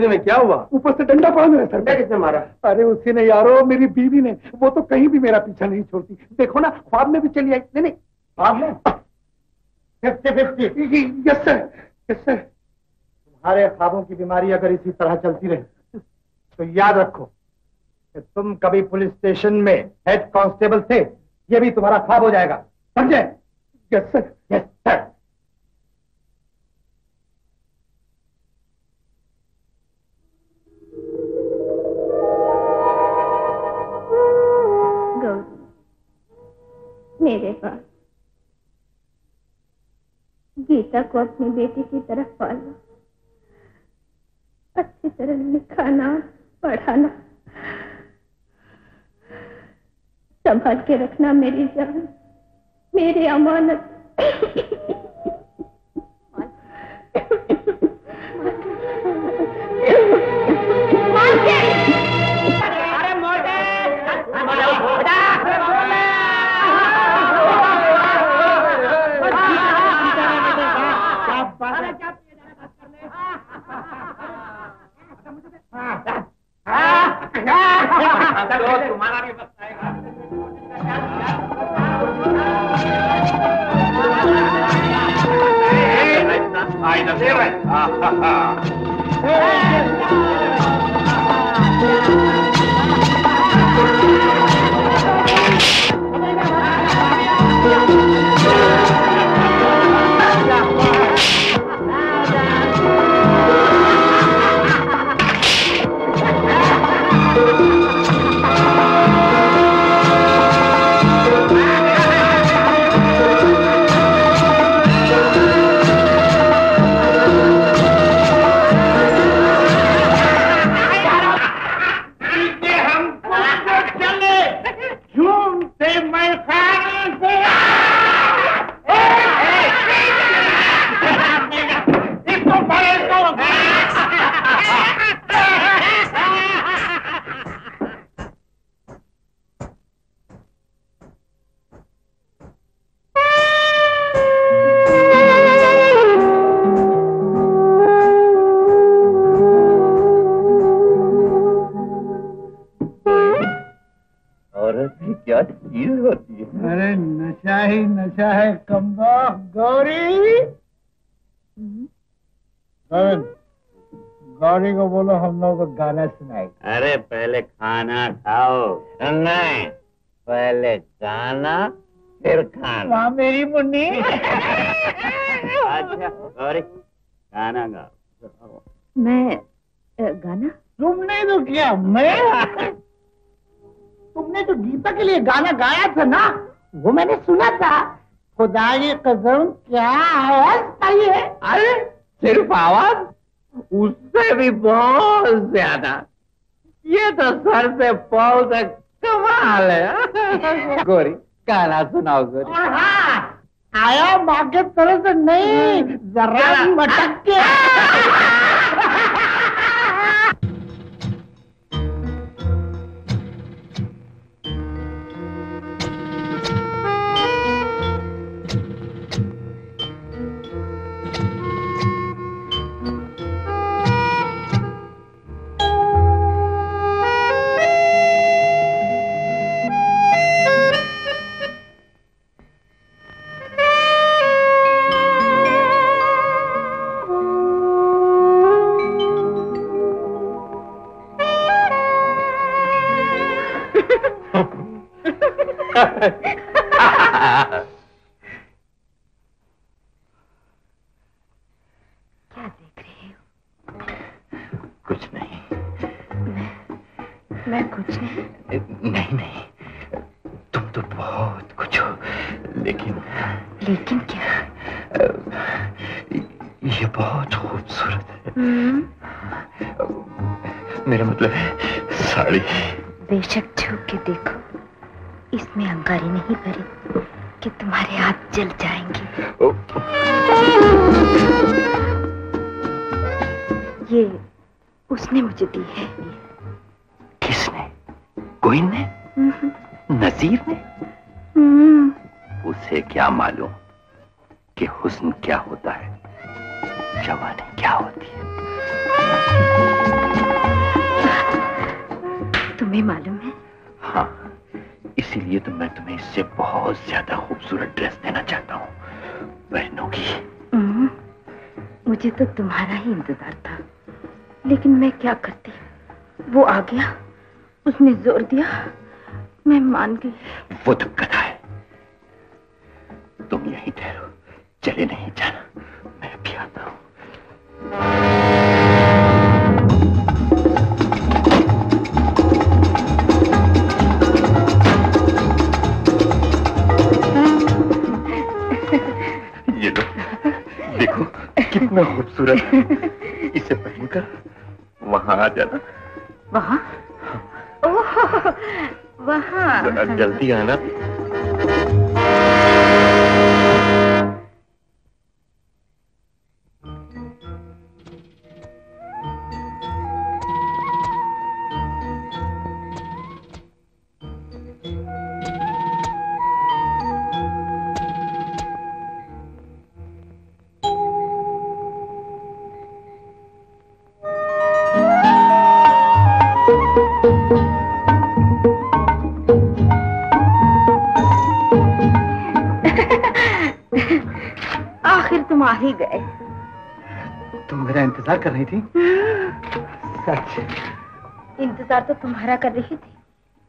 में क्या हुआ? ऊपर से डंडा पड़ा मेरे सर पे। किसने मारा? अरे उसी ने यारो, मेरी बीवी ने। वो तो कहीं भी मेरा पीछा नहीं छोड़ती। देखो ना, ख्वाब में भी चली आई। नहीं ख्वाब में 50-50। Yes sir, yes sir. तुम्हारे ख्वाबों की बीमारी अगर इसी तरह चलती रही तो याद रखो कि तुम कभी पुलिस स्टेशन में हेड कांस्टेबल थे, ये भी तुम्हारा ख्वाब हो जाएगा, समझे? Yes sir, yes sir. मेरे पास गीता को अपनी बेटी की तरफ पालना, अच्छी तरह लिखाना, पढ़ाना, संभाल के रखना मेरी जान, मेरी अमानत। तुम्हारा भी वक्त आएगा। भी क्या चीज होती है? अरे नशा ही नशा है कम्बा। गौरी, गौरी को बोलो हम लोग को गाना सुनाए। अरे पहले खाना खाओ। नहीं, पहले गाना फिर खाना। वाह मेरी मुन्नी। अच्छा गौरी, गाना गाओ। मैं गाना? तुमने तो किया, मैं? तुमने जो गीता के लिए गाना गाया था ना, वो मैंने सुना था। खुदा की कसम, क्या आवाज आई है। अरे सिर्फ आवाज? उससे भी बहुत ज्यादा। ये तो सर से पाँव तक कमाल है। गोरी गाना सुनाओ गोरी। और हाँ, आया माँ के तरह से नहीं, जरा मटक के। क्या देख रहे हो? कुछ नहीं। मैं कुछ नहीं। नहीं, तुम तो बहुत कुछ हो, लेकिन क्या? ये बहुत खूबसूरत है। मेरा मतलब है साड़ी। बेशक छू के देखो, इसमें अंगारी नहीं भरी कि तुम्हारे हाथ जल जाएंगे। ये उसने मुझे दी है। किसने? कोइन ने? नजीर ने? उसे क्या मालूम कि हुस्न क्या होता है, जवानी क्या होती है। तुम्हें मालूम है? हाँ, इसीलिए तो मैं तुम्हें इससे बहुत ज्यादा खूबसूरत ड्रेस देना चाहता हूँ। पहनोगी? मुझे तो तुम्हारा ही इंतजार था, लेकिन मैं क्या करती। वो आ गया, उसने जोर दिया, मैं मान गई। वो तो गधा है। तुम यहीं ठहरो, चले नहीं जाना, मैं भी आता हूँ। ये लो, देखो कितना खूबसूरत है। इसे पहनकर वहां आ जाना। वहां? ओह, वहां। जरा जल्दी आना। आखिर तुम आ ही गए। तुम मेरा इंतजार कर रही थी? सच। इंतजार तो तुम्हारा कर रही थी,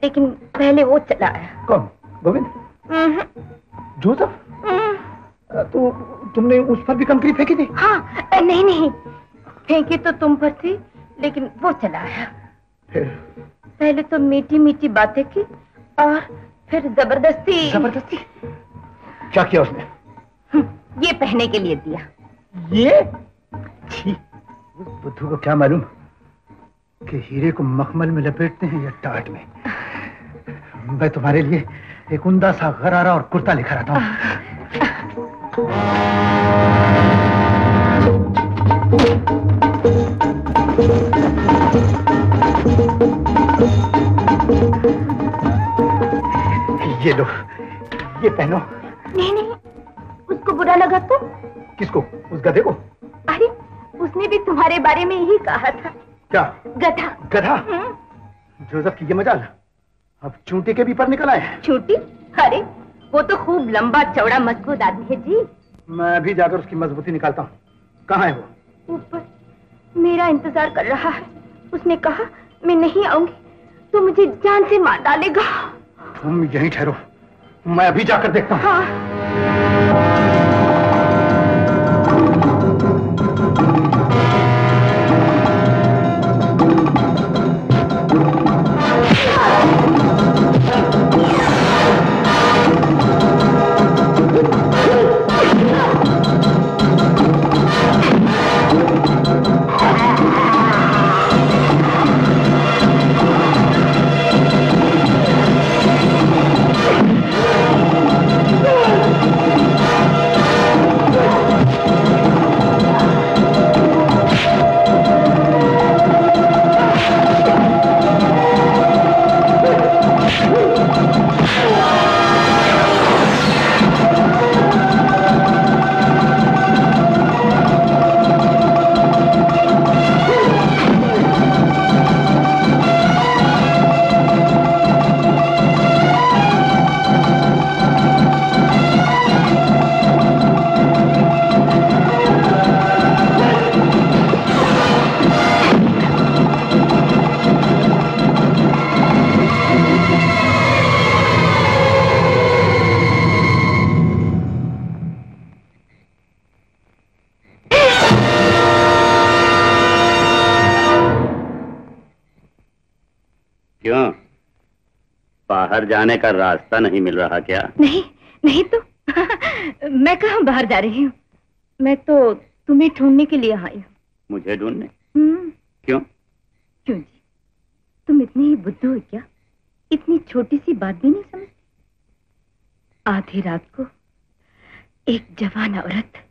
लेकिन पहले वो चला आया। कौन? गोविंद? जोसेफ? तो तुमने उस पर भी कंकरी फेंकी थी? हाँ, नहीं, फेंकी तो तुम पर थी, लेकिन वो चला आया। फिर? पहले तो मीठी मीठी बातें की और फिर जबरदस्ती। जबरदस्ती? क्या किया उसने? ये पहनने के लिए दिया। ये? छी, उस बुद्धू को क्या मालूम कि हीरे को मखमल में लपेटते हैं या टाट में। मैं तुम्हारे लिए एक उम्दा सा गरारा और कुर्ता लेकर आता हूँ। ये लो, ये पहनो। नहीं, उसको बुरा लगा तो? किसको? उस गधे को? अरे, उसने भी तुम्हारे बारे में यही कहा था। क्या? गधा। गधा? जोसेफ की ये मजाल? अब चूंटी के भी पर निकल आए। चूंटी? अरे वो तो खूब लंबा चौड़ा मजबूत आदमी है जी। मैं अभी जाकर उसकी मजबूती निकालता हूँ। कहाँ है वो? ऊपर मेरा इंतजार कर रहा है। उसने कहा मैं नहीं आऊंगी तो मुझे जान से मार डालेगा। तुम यहीं ठहरो, मैं अभी जाकर देखता हूँ। हाँ। बाहर जाने का रास्ता नहीं मिल रहा क्या? नहीं नहीं तो मैं कहाँ बाहर जा रही हूँ, मैं तो तुम्हें ढूंढने के लिए आई हूँ। मुझे ढूंढने? क्यों? क्यों जी, तुम इतनी ही बुद्धू हो क्या? इतनी छोटी सी बात भी नहीं समझती? आधी रात को एक जवान औरत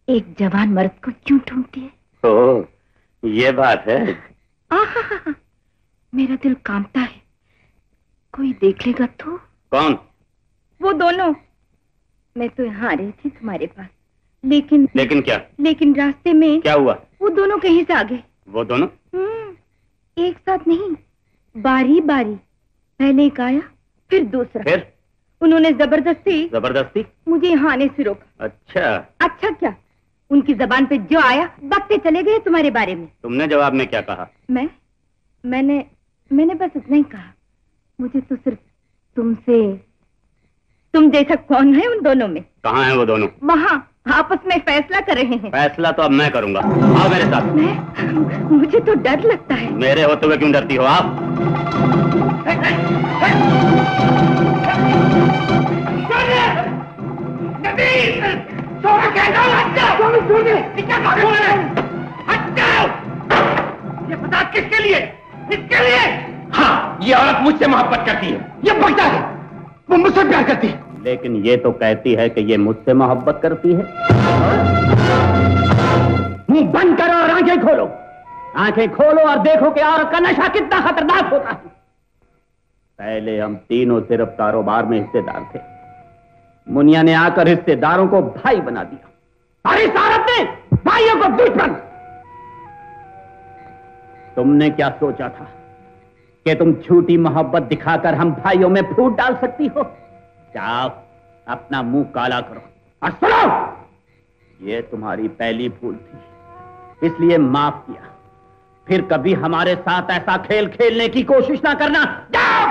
एक जवान मर्द को क्यों ढूंढती है? ओह, ये बात है। आहा, मेरा दिल कांपता है, कोई देख लेगा तो? कौन? वो दोनों। मैं तो यहाँ आ रही थी तुम्हारे पास, लेकिन क्या? लेकिन रास्ते में क्या हुआ? वो दोनों कहीं से आ गए। वो दोनों? एक साथ नहीं, बारी बारी, पहले एक आया फिर दूसरा। फिर? उन्होंने जबरदस्ती मुझे यहाँ आने से रोका। अच्छा क्या? उनकी जबान पे जो आया बकते चले गए तुम्हारे बारे में। तुमने जवाब में क्या कहा? मैंने बस इतना ही कहा, मुझे तो सिर्फ तुम जैसा कौन है उन दोनों में? कहाँ हैं वो दोनों? वहाँ आपस में फैसला कर रहे हैं। फैसला तो अब मैं करूंगा, आओ मेरे साथ। मुझे तो डर लगता है। मेरे होते हुए क्यों डरती हो आप? ये फसाद किसके लिए? किसके लिए? हाँ, ये औरत मुझसे मोहब्बत करती है, ये बकता है, वो मुझसे प्यार करती है। लेकिन ये तो कहती है कि ये मुझसे मोहब्बत करती है। मुंह बंद करो और आंखें खोलो। आंखें खोलो और देखो कि औरत का नशा कितना खतरनाक होता है। पहले हम तीनों सिर्फ कारोबार में हिस्सेदार थे, मुनिया ने आकर हिस्सेदारों को भाई बना दिया और इस औरत ने भाइयों को दुश्मन। तुमने क्या सोचा था कि तुम झूठी मोहब्बत दिखाकर हम भाइयों में फूट डाल सकती हो? जाओ अपना मुंह काला करो और सुनो, ये तुम्हारी पहली भूल थी, इसलिए माफ किया। फिर कभी हमारे साथ ऐसा खेल खेलने की कोशिश ना करना। जाओ।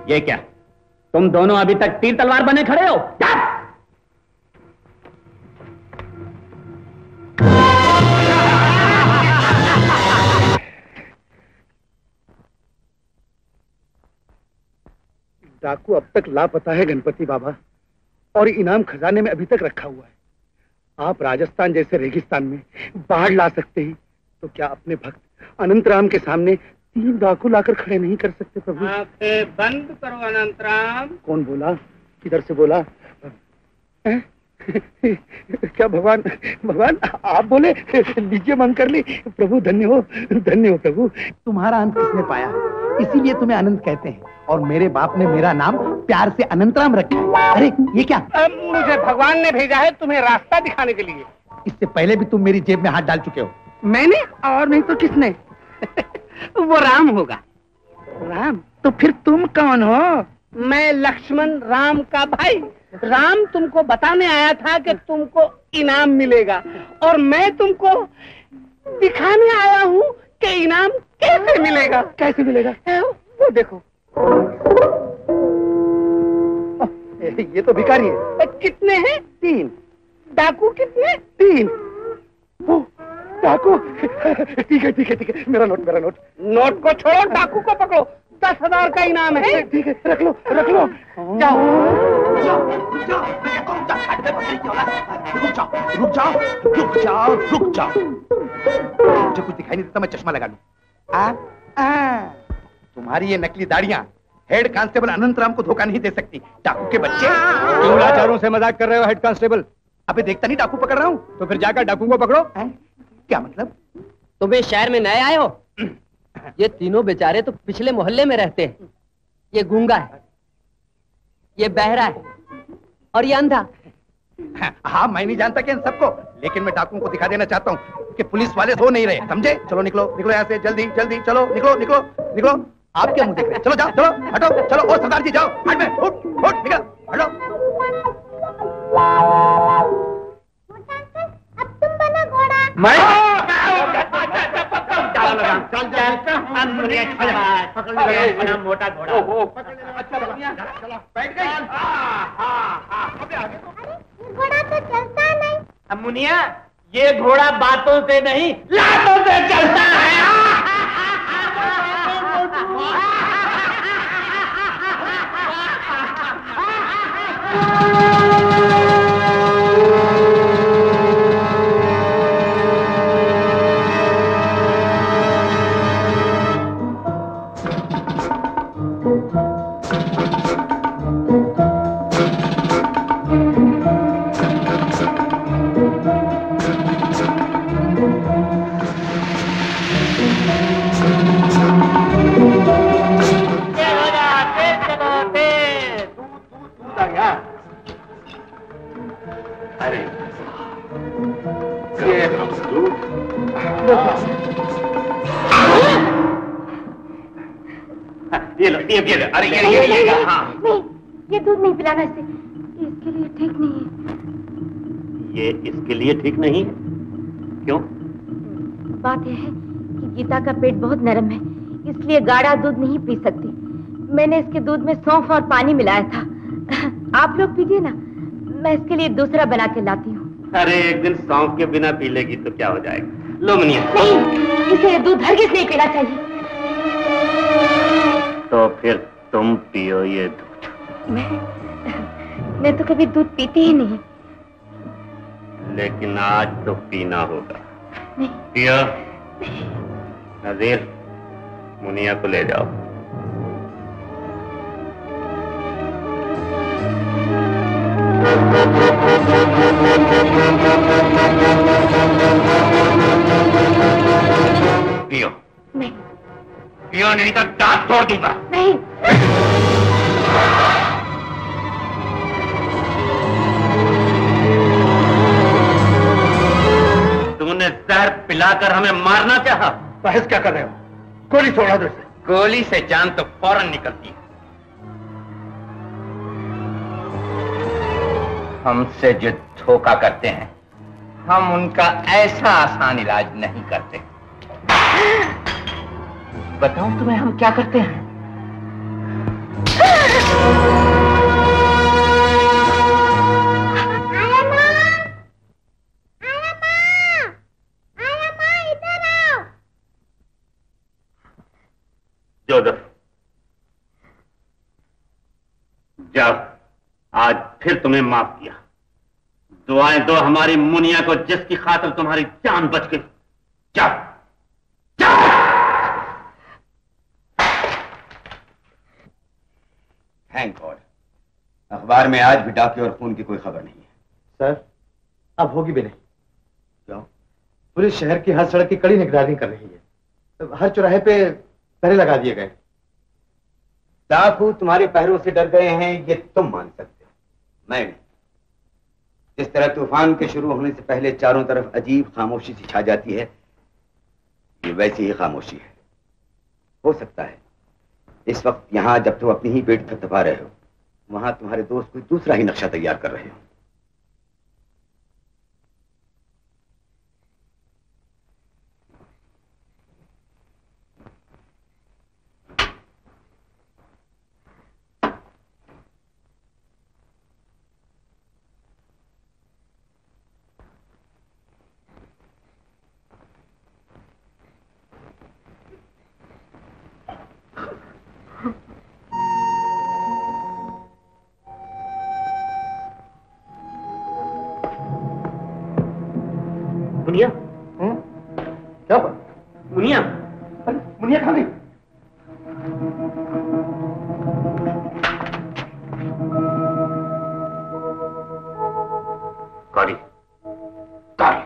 ये क्या, तुम दोनों अभी तक तीर तलवार बने खड़े हो? जाओ। डाकू अब तक लापता है गणपति बाबा, और इनाम खजाने में अभी तक रखा हुआ है। आप राजस्थान जैसे रेगिस्तान में बाढ़ ला सकते हैं, तो क्या अपने भक्त अनंतराम के सामने 3 डाकू लाकर खड़े नहीं कर सकते प्रभु? आंखें बंद करो अनंतराम। कौन बोला? किधर से बोला? क्या भगवान भगवान आप बोले? लीजिए मांग कर ली प्रभु। धन्य हो प्रभु। तुम्हारा अंत किसने पाया, इसीलिए तुम्हें अनंत कहते हैं, और मेरे बाप ने मेरा नाम प्यार से अनंतराम रखा है। अरे ये क्या? मुझे भगवान ने भेजा है तुम्हें रास्ता दिखाने के लिए। इससे पहले भी तुम मेरी जेब में हाथ डाल चुके हो। मैंने? और नहीं तो किसने? वो राम होगा। राम? तो फिर तुम कौन हो? मैं लक्ष्मण, राम का भाई। राम तुमको बताने आया था कि तुमको इनाम मिलेगा, और मैं तुमको दिखाने आया हूँ कि इनाम कैसे मिलेगा। कैसे मिलेगा? वो देखो, ये तो भिखारी है। कितने हैं? 3। डाकू कितने? 3। डाकू? ठीक है ठीक है ठीक है, मेरा नोट मेरा नोट। नोट को छोड़ो, डाकू को पकड़ो। 10,000 का इनाम है। ठीक है, रख लो रख लो। जाओ रुक जाओ रुक जाओ रुक जाओ रुक जाओ रुक जाओ। मुझे कुछ दिखाई नहीं देता, मैं चश्मा लगा लूं। तुम्हारी ये नकली दाढ़ियां हेड कांस्टेबल अनंतराम को धोखा नहीं दे सकती। डाकू के बच्चे। क्यों लाचारों से मजाक कर रहे हो हेड कांस्टेबल? अबे देखता नहीं डाकू पकड़ रहा हूं? तो फिर जाकर डाकू को पकड़ो। क्या मतलब? तुम इस शहर में नए आए हो? ये तीनों बेचारे तो पिछले मोहल्ले में रहते हैं। ये गूंगा है, ये बहरा है और ये अंधा। हाँ, मैं नहीं जानता कि इन सबको, लेकिन मैं डाकुओं को दिखा देना चाहता हूँ कि पुलिस वाले सो नहीं रहे, समझे? चलो निकलो निकलो यहाँ से, जल्दी जल्दी चलो, निकलो निकलो निकलो। आप क्या मुंह देख रहे? चलो जाओ, चलो हटो, चलो। ओ सरदार जी जाओ, हट में, उठ उठ, निकल, हटो। अब तुम बनो घोड़ा। मैं मोटा घोड़ा। बैठ गई। घोड़ा तो चलता नहीं। अब मुनिया, ये घोड़ा बातों से नहीं लातों से चलता है। ये लो, अरे ये हाँ। नहीं, ये दूध नहीं पिलाना इसे, इसके लिए ठीक नहीं है। ये इसके लिए ठीक नहीं है? क्यों? बात यह है कि गीता का पेट बहुत नरम है, इसलिए गाढ़ा दूध नहीं पी सकती। मैंने इसके दूध में सौंफ और पानी मिलाया था। आप लोग पीजिए ना, मैं इसके लिए दूसरा बना के लाती हूँ। अरे एक दिन सौंफ के बिना पी लेगी तो क्या हो जाएगा? लो मुनिया। नहीं, इसे दूध हरगिज नहीं पीना चाहिए। तो फिर तुम पियो ये दूध। मैं तो कभी दूध पीती ही नहीं। लेकिन आज तो पीना होगा। नहीं। पियो। नजीर, मुनिया को ले जाओ। पियो। नहीं। पियो नहीं तो दांत तोड़ दूंगा। नहीं। तुमने जहर पिलाकर हमें मारना चाहा। बहस क्या कर रहे हो? गोली छोड़ा दो इसे। गोली से जान तो फौरन निकलती है। हमसे जो धोखा करते हैं, हम उनका ऐसा आसान इलाज नहीं करते। बताऊं तुम्हें हम क्या करते हैं? जोसेफ, जाओ, आज फिर तुम्हें माफ किया। दुआएं दो हमारी मुनिया को, जिसकी खातिर तुम्हारी जान बच गई। जाओ, जाओ। थैंक गॉड, अखबार में आज भी डाके और खून की कोई खबर नहीं है। सर, अब होगी भी नहीं। क्यों? पुलिस शहर की हर सड़क की कड़ी निगरानी कर रही है। हर चौराहे पे पहरे लगा दिए गए। डाकू तुम्हारे पैरों से डर गए हैं, ये तुम मान सकते हो, मैं नहीं। जिस तरह तूफान के शुरू होने से पहले चारों तरफ अजीब खामोशी सी छा जाती है, ये वैसी ही खामोशी है। हो सकता है इस वक्त यहाँ जब तुम अपनी ही पेट थपथपा रहे हो, वहां तुम्हारे दोस्त कोई दूसरा ही नक्शा तैयार कर रहे हो। मुनिया, क्या बात? मुनिया, अरे मुनिया कहाँ गई? कारी, कारी,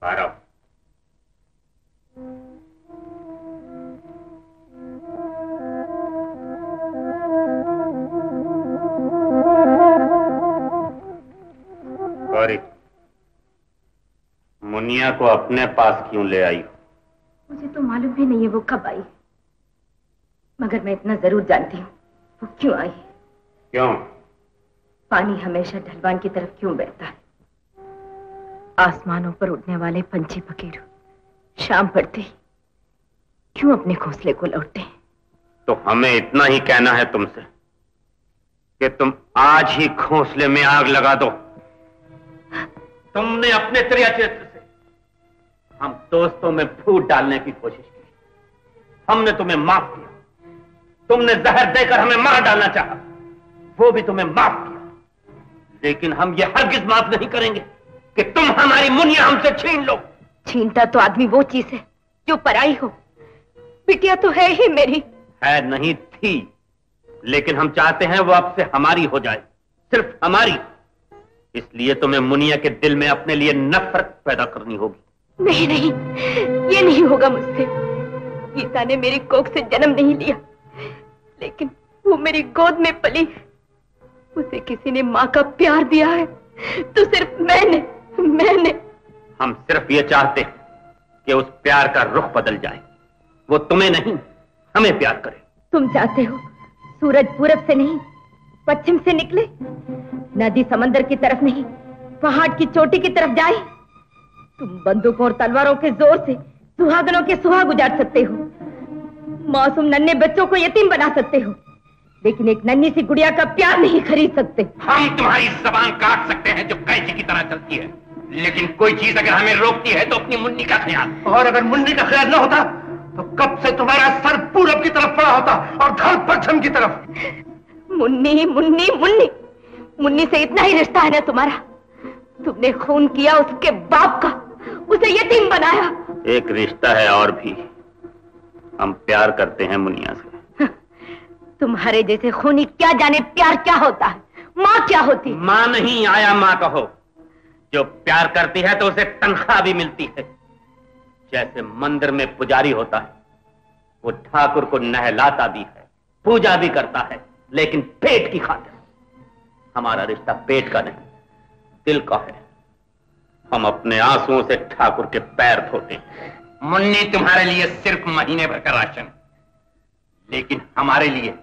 बारह। कारी, मुनिया को अपने पास क्यों ले आई? मुझे तो मालूम ही नहीं है वो कब आई, मगर मैं इतना जरूर जानती हूँ वो क्यों आई। क्यों? पानी हमेशा ढलवान की तरफ क्यों बहता है? आसमानों पर उड़ने वाले पंछी पखेरु शाम पड़ते ही क्यों अपने घोंसले को लौटते हैं? तो हमें इतना ही कहना है तुमसे कि तुम आज ही घोंसले में आग लगा दो। तुमने अपने त्रिया चरित्र से हम दोस्तों में फूट डालने की कोशिश की, हमने तुम्हें माफ किया। तुमने जहर देकर हमें मार डालना चाहा, वो भी तुम्हें माफ किया। लेकिन हम ये हरगिज माफ नहीं करेंगे कि तुम हमारी मुनिया हमसे छीन लो। छीनता तो आदमी वो चीज है जो पराई हो। बिटिया तो है ही मेरी। है नहीं थी, लेकिन हम चाहते हैं वो अब से हमारी हो जाए, सिर्फ हमारी। इसलिए तुम्हें मुनिया के दिल में अपने लिए नफरत पैदा करनी होगी। नहीं नहीं, ये नहीं होगा मुझसे। गीता ने मेरी कोख से जन्म नहीं लिया, लेकिन वो मेरी गोद में पली। उसे किसी ने माँ का प्यार दिया है तो सिर्फ मैंने। हम सिर्फ ये चाहते हैं कि उस प्यार का रुख बदल जाए, वो तुम्हें नहीं हमें प्यार करे। तुम चाहते हो सूरज पूरब से नहीं पश्चिम से निकले, नदी समंदर की तरफ नहीं पहाड़ की चोटी की तरफ जाए। तुम बंदूकों और तलवारों के जोर से सुहागनों के सुहाग उजाड़ सकते हो, मासूम नन्हे बच्चों को यतीम बना सकते हो, लेकिन एक नन्ही सी गुड़िया का प्यार नहीं खरीद सकते। हम तुम्हारी जबान काट सकते हैं जो कैंची की तरह चलती है, लेकिन कोई चीज अगर हमें रोकती है तो अपनी मुन्नी का ख्याल। और अगर मुन्नी का ख्याल न होता तो कब से तुम्हारा सर पूरब की तरफ पड़ा होता और धड़ पश्चिम की तरफ। मुन्नी मुन्नी मुन्नी मुन्नी से इतना ही रिश्ता है ना तुम्हारा। तुमने खून किया उसके बाप का, उसे यतीम बनाया। एक रिश्ता है और भी, हम प्यार करते हैं मुनिया से। तुम्हारे जैसे खूनी क्या जाने प्यार क्या होता है, माँ क्या होती। माँ नहीं, आया माँ कहो। जो प्यार करती है तो उसे तनख्वाह भी मिलती है। जैसे मंदिर में पुजारी होता है, वो ठाकुर को नहलाता भी है, पूजा भी करता है, लेकिन पेट की खातिर। हमारा रिश्ता पेट का नहीं, दिल का है। हम अपने आंसुओं से ठाकुर के पैर धोते हैं। मुन्नी तुम्हारे लिए सिर्फ महीने भर का राशन, लेकिन हमारे लिए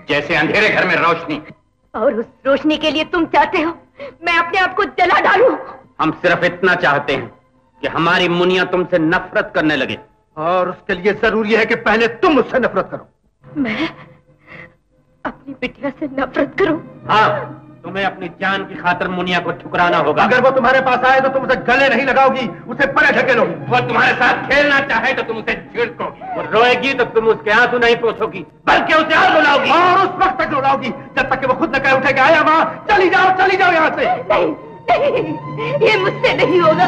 जैसे अंधेरे घर में रोशनी। और उस रोशनी के लिए तुम चाहते हो मैं अपने आप को जला डालूं? हम सिर्फ इतना चाहते हैं कि हमारी मुनिया तुमसे नफरत करने लगे। और उसके लिए जरूरी है कि पहले तुम उससे नफरत करो। मैं अपनी बिटिया से नफरत करूं? हाँ, तुम्हें अपनी जान की खातिर मुनिया को ठुकराना होगा। अगर वो तुम्हारे पास आए तो तुम उसे गले नहीं लगाओगी, उसे परे ढकेलोगी। वो तुम्हारे साथ खेलना चाहे तो तुम उसे झिड़कोगी। वो रोएगी तो तुम उसके आंसू नहीं पोंछोगी, बल्कि उसे और रुलाओगी। और उस वक्त तक रुलाओगी जब तक कि वो खुद न कह उठेगा, आया माँ चली जाओ यहाँ से। नहीं, नहीं, ये मुझसे नहीं होगा।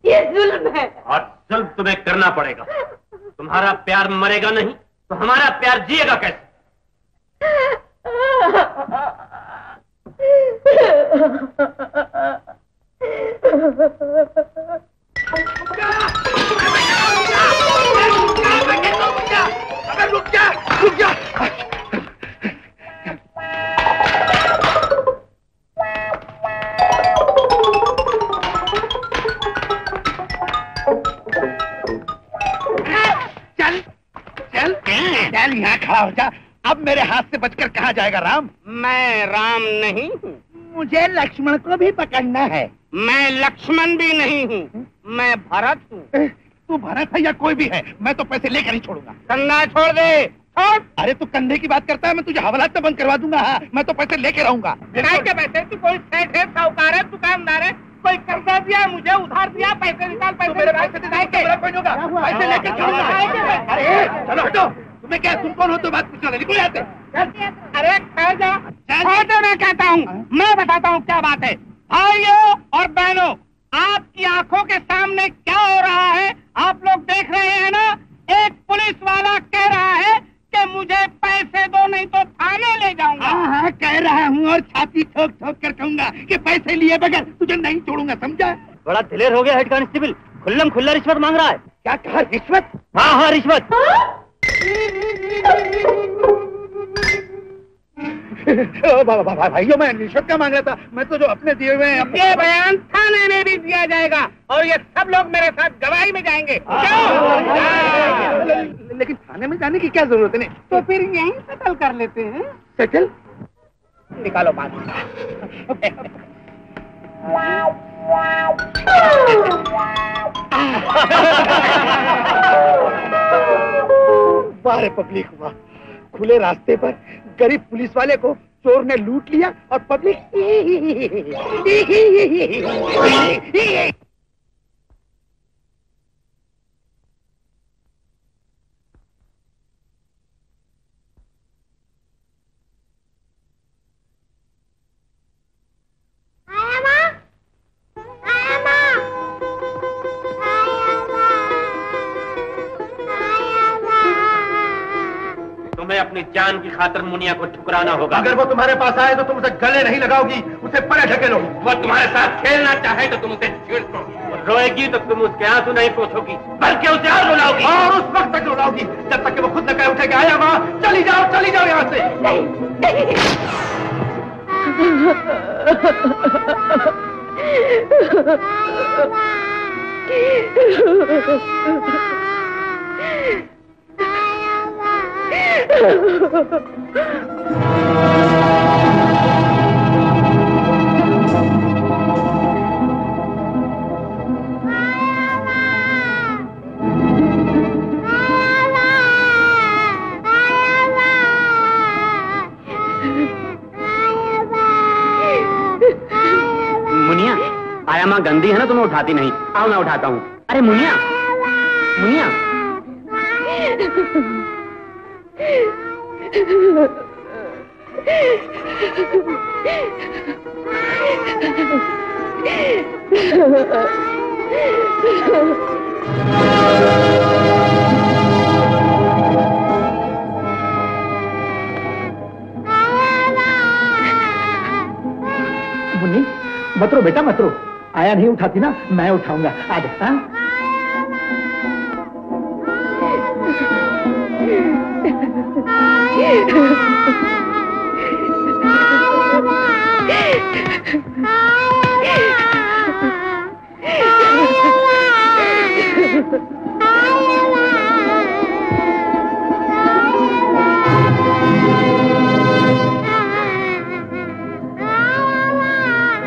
ये जुल्म है। और जुल्म तुम्हें करना पड़ेगा। तुम्हारा प्यार मरेगा नहीं तो हमारा प्यार जिएगा कैसे? रुक जा। खड़ा हो जा। अब मेरे हाथ से बचकर कहाँ जाएगा राम? मैं राम नहीं हूँ। मुझे लक्ष्मण को भी पकड़ना है। मैं लक्ष्मण भी नहीं हूँ, मैं भरत हूँ। तू भरत है या कोई भी है, मैं तो पैसे लेकर ही छोड़ूंगा। कंधा छोड़ दे। छोड़। अरे तू कंधे की बात करता है, मैं तुझे हवालात में बंद करवा दूंगा। हाँ, मैं तो पैसे लेके रहूंगा। के पैसे? तू कोई सेठ है, साहूकार है, दुकानदार है, कोई कर्जा दिया मुझे, उधार दिया, पैसे निकाल, पैसे मेरे पैसे पैसे लेके छोड़ूंगा। अरे चलो हटो। तुम्हें क्या, तुम कौन हो तो बात पूछना? निकल जाते। अरे खैर जा, मैं कहता हूँ, मैं बताता हूँ क्या बात है। भाइयों और बहनों, आपकी आंखों के सामने क्या हो रहा है आप लोग देख रहे हैं ना। एक पुलिस वाला कह रहा है कि मुझे पैसे दो नहीं तो थाने ले जाऊंगा। हाँ, कह रहा हूँ और छाती ठोक ठोक कर कहूंगा कि पैसे लिए बगैर तुझे नहीं छोड़ूंगा, समझा? बड़ा दिलेर हो गया हेड कांस्टेबल, खुल्लम खुल्ला रिश्वत मांग रहा है। क्या कहा? रिश्वत? हाँ रिश्वत। भाइयों, मैं रिश्वत क्या मांग रहा था? मैं तो जो अपने दिए हुए हैं। ये बयान थाने में भी दिया जाएगा और ये सब लोग मेरे साथ गवाही में जाएंगे। लेकिन थाने में जाने की क्या जरूरत है? तो फिर यहीं सेटल कर लेते हैं। सेटल? निकालो बात। वाह पब्लिक, वाह। खुले रास्ते पर गरीब पुलिस वाले को चोर ने लूट लिया और पब्लिक तुम्हें अपनी जान की खातिर मुनिया को ठुकराना होगा। अगर वो तुम्हारे पास आए तो तुम उसे गले नहीं लगाओगी, उसे परे ढकेलोगी। वो तुम्हारे साथ खेलना चाहे तो तुम उसे छेड़ो, रोएगी तो तुम उसके आंसू नहीं पोंछोगी बल्कि उसे और रुलाओगी। और उस वक्त तक रुलाओगी जब तक कि वो खुद न कह उठे कि आया माँ चली जाओ यहाँ से। मुनिया, आया माँ गंदी है ना, तुम्हें उठाती नहीं। आओ मैं उठाता हूँ। अरे मुनिया, मुनिया। मुन्नी, मत रो बेटा, मत रो। आया नहीं उठाती ना, मैं उठाऊंगा। आ जा।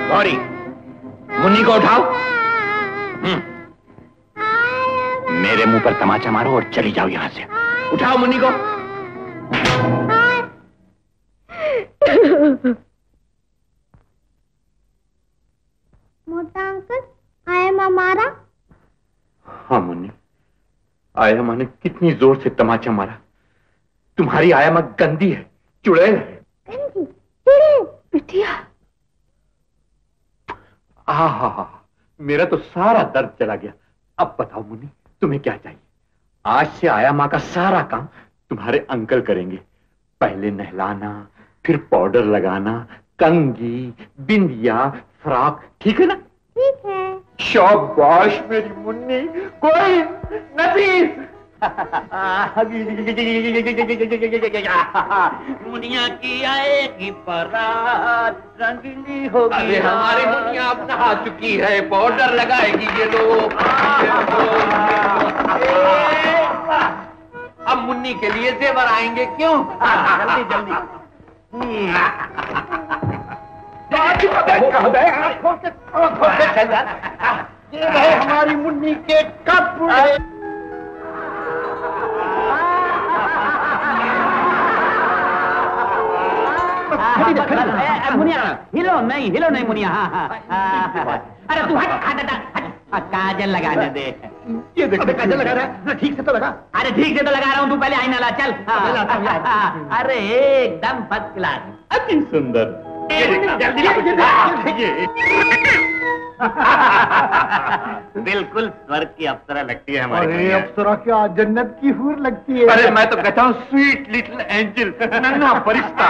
गौरी, मुन्नी को उठाओ। मेरे मुंह पर तमाचा मारो और चली जाओ यहाँ से। उठाओ मुन्नी को। मोटा अंकल, आया माँ मारा? हाँ मुन्नी, आया माँ ने कितनी जोर से तमाचा मारा। तुम्हारी आया माँ गंदी है, चुड़ैल है। गंदी चुड़ैल? बिटिया। हाँ, मेरा तो सारा दर्द चला गया। अब बताओ मुन्नी, तुम्हें क्या चाहिए? आज से आया माँ का सारा काम तुम्हारे अंकल करेंगे। पहले नहलाना, फिर पाउडर लगाना, कंघी, बिंदिया, फ्रॉक, ठीक है ना? ठीक है। शाबाश मेरी मुन्नी, कोई नफीस। मुनिया की आएगी बारात, रंगीली होगी। अरे हमारी मुनिया अब नहा चुकी है, पाउडर लगाएगी। ये लो। अब मुन्नी के लिए जेवर आएंगे क्यों? जल्दी जल्दी। आंखों से चल जा। ये रहे हमारी मुन्नी के कपड़े। मुनिया हिलो नहीं मुनिया। हाँ। अरे तू हट काजल लगाने दे। ये देखो काजल लगा रहा है, ठीक से तो लगा। अरे ठीक से तो लगा रहा हूँ, तू पहले आईना ला चल। अरे एकदम फर्स्ट क्लास, अति सुंदर। बिल्कुल स्वर्ग की अप्सरा लगती है हमारी। अरे अप्सरा क्या, जन्नत की हूर लगती है। अरे मैं तो कहता हूँ स्वीट लिटिल एंजल, नन्हा फरिश्ता।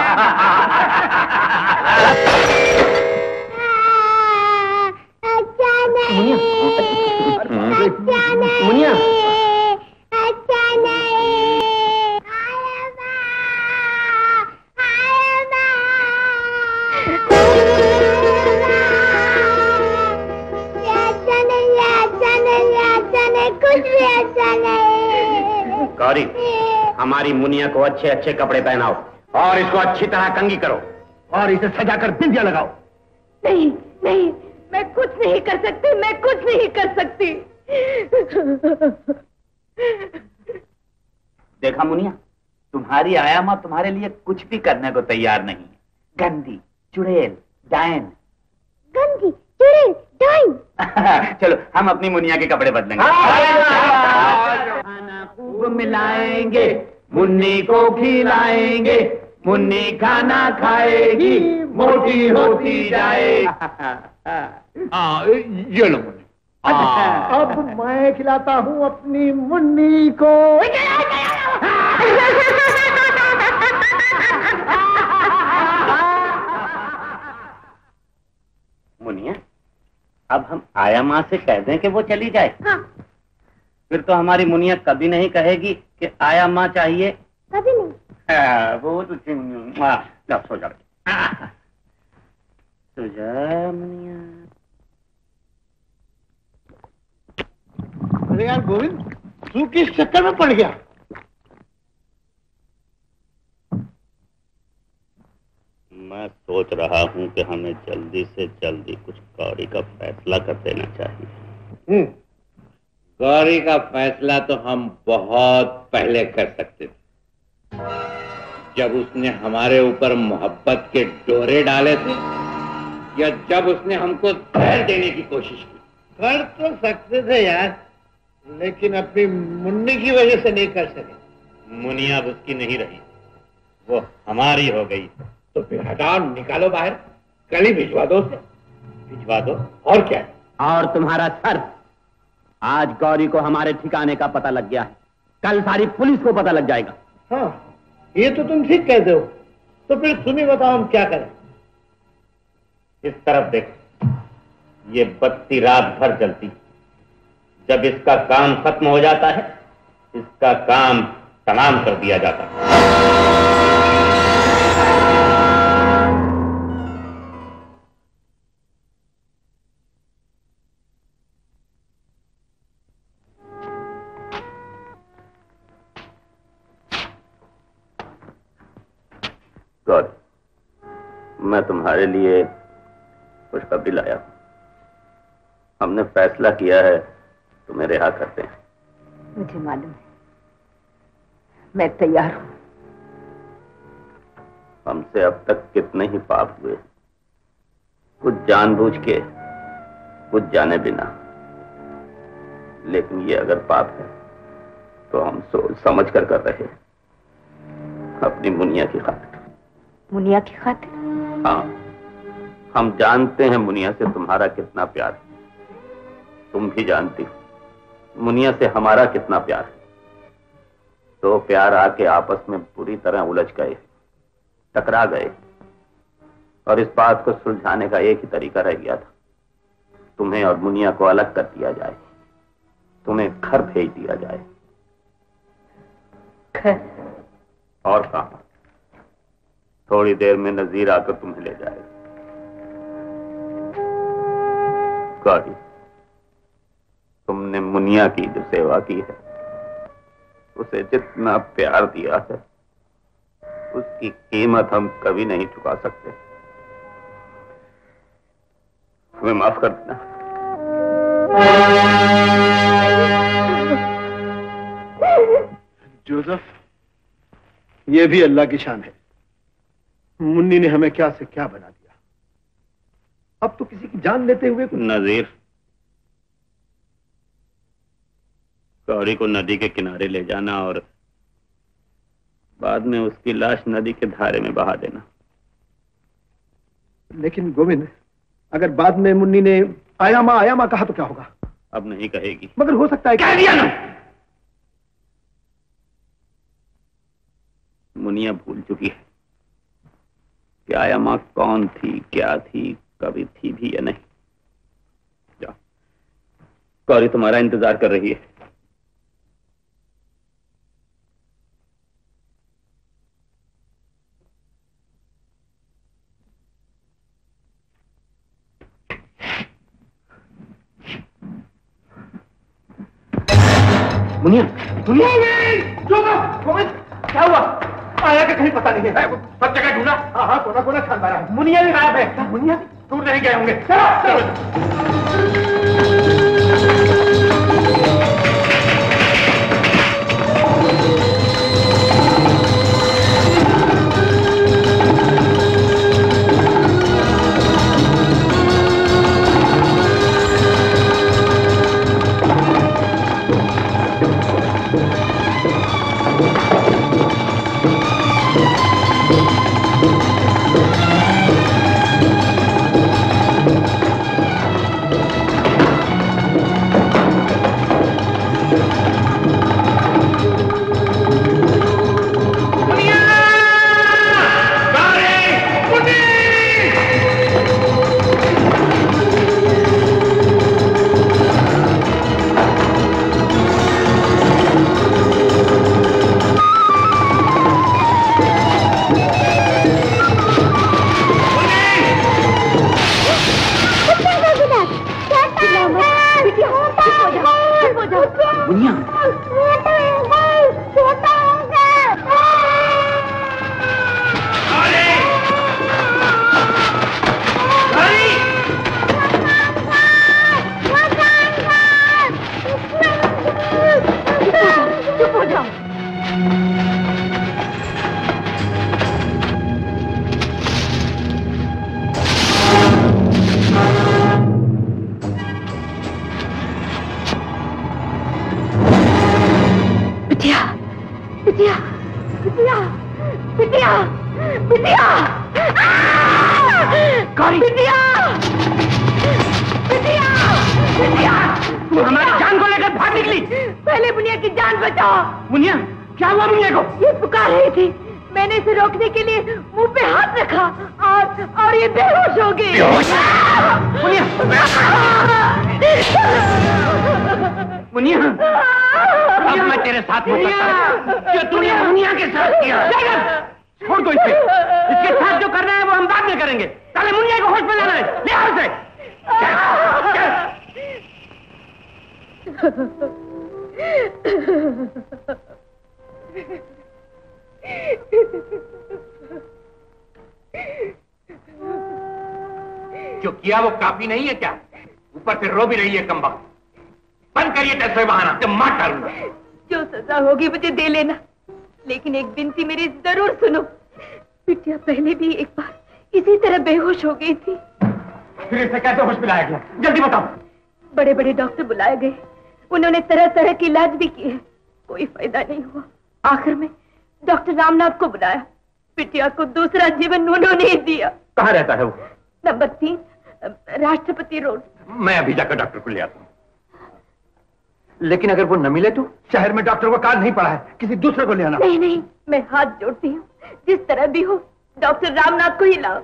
मुनिया कुछ भी अच्छा नहीं। गौरी, हमारी मुनिया को अच्छे अच्छे कपड़े पहनाओ और इसको अच्छी तरह कंघी करो और इसे सजाकर बिंदिया लगाओ। नहीं नहीं, मैं कुछ नहीं कर सकती, मैं कुछ नहीं कर सकती। देखा मुनिया, तुम्हारी आया माँ तुम्हारे लिए कुछ भी करने को तैयार नहीं है। गंदी, चुड़ैल, डायन। गंदी, चुड़ैल, डायन। चलो हम अपनी मुनिया के कपड़े बदलेंगे। खाना खूब मिलाएंगे, मुन्नी को खिलाएंगे, मुन्नी खाना खाएगी, मोटी होती जाएगी। ये लो मुन्नी। अब मैं खिलाता हूँ अपनी मुन्नी को। मुनिया, अब हम आया माँ से कह दें कि वो चली जाए। हाँ। फिर तो हमारी मुनिया कभी नहीं कहेगी कि आया माँ चाहिए। कभी नहीं। वो तो सो जा मुनिया। अरे यार गोविंद, तू किस चक्कर में पड़ गया? मैं सोच रहा हूँ कि हमें जल्दी से जल्दी कुछ गौरी का फैसला कर देना चाहिए। गौरी का फैसला तो हम बहुत पहले कर सकते थे, जब उसने हमारे ऊपर मोहब्बत के डोरे डाले थे, या जब उसने हमको जहर देने की कोशिश की। कर तो सकते थे यार, लेकिन अपनी मुन्नी की वजह से नहीं कर सके। मुनिया अब उसकी नहीं रही, वो हमारी हो गई। तो फिर हटाओ, निकालो बाहर, कल ही भिजवा दो उसे। भिजवा दो। और क्या? और तुम्हारा सर, आज गौरी को हमारे ठिकाने का पता लग गया है, कल सारी पुलिस को पता लग जाएगा। हाँ, ये तो तुम ठीक कहते हो। तो फिर तुम ही बताओ हम क्या करें। इस तरफ देखो, ये बत्ती रात भर जलती, जब इसका काम खत्म हो जाता है, इसका काम तमाम कर दिया जाता है। गौरी, मैं तुम्हारे लिए खुशखबरी लाया हूं। हमने फैसला किया है, तुम्हें रिहा करते हैं। मुझे मालूम है, मैं तैयार हूं। हमसे अब तक कितने ही पाप हुए, कुछ जानबूझ के, कुछ जाने बिना। लेकिन ये अगर पाप है तो हम सोच समझ कर रहे हैं, अपनी मुनिया की खातिर। मुनिया की खातिर? हाँ, हम जानते हैं मुनिया से तुम्हारा कितना प्यार है। तुम भी जानती हो मुनिया से हमारा कितना प्यार है। तो प्यार आके आपस में पूरी तरह उलझ गए, टकरा गए, और इस बात को सुलझाने का एक ही तरीका रह गया था, तुम्हें और मुनिया को अलग कर दिया जाए, तुम्हें घर भेज दिया जाए। घर? और कहां? थोड़ी देर में नजीर आकर तुम्हें ले जाएगा। गौरी, तुमने मुनिया की जो सेवा की है उसे जितना प्यार दिया है उसकी कीमत हम कभी नहीं चुका सकते। हमें माफ कर देना। जोसेफ, ये भी अल्लाह की शान है। मुन्नी ने हमें क्या से क्या बना दिया। अब तो किसी की जान लेते हुए नजीर, गौरी को नदी के किनारे ले जाना और बाद में उसकी लाश नदी के धारे में बहा देना। लेकिन गोविंद, अगर बाद में मुन्नी ने आया माँ कहा तो क्या होगा? अब नहीं कहेगी। मगर हो सकता है। कह दिया ना। मुनिया भूल चुकी है कि आया माँ कौन थी, क्या थी, कभी थी भी या नहीं। जाओ, गौरी तुम्हारा इंतजार कर रही है। मुनिया, मुनिया, गोविंद, क्या हुआ? आया कि कहीं पता नहीं है। सब जगह ढूंढा। हाँ, कोना कोना खान मारा। मुनिया भी गायब है। मुनिया दूर नहीं गए होंगे। चलो। जो किया वो काफी नहीं है क्या? ऊपर से रो भी रही है कमबख्त। बंद करिए टैक्स बहाना, जब मार डालूंगा। जो सजा होगी मुझे दे लेना, लेकिन एक विनती मेरी जरूर सुनो। बिटिया पहले भी एक बार इसी तरह बेहोश हो गई थी। फिर इसे कैसे होश में लाया गया? जल्दी बताओ। बड़े बड़े डॉक्टर बुलाए गए, उन्होंने तरह तरह के इलाज भी किए, कोई फायदा नहीं हुआ। आखिर में डॉक्टर रामनाथ को बुलाया, बिटिया को दूसरा जीवन उन्होंने ही दिया। कहाँ रहता है वो? नंबर 3 राष्ट्रपति रोड। मैं अभी जाकर डॉक्टर को ले आता हूँ। लेकिन अगर वो न मिले तो? शहर में डॉक्टर को कार्ड नहीं पड़ा है, किसी दूसरे को ले आना। नहीं नहीं, मैं हाथ जोड़ती हूँ, जिस तरह भी हो डॉक्टर रामनाथ को ही लाओ।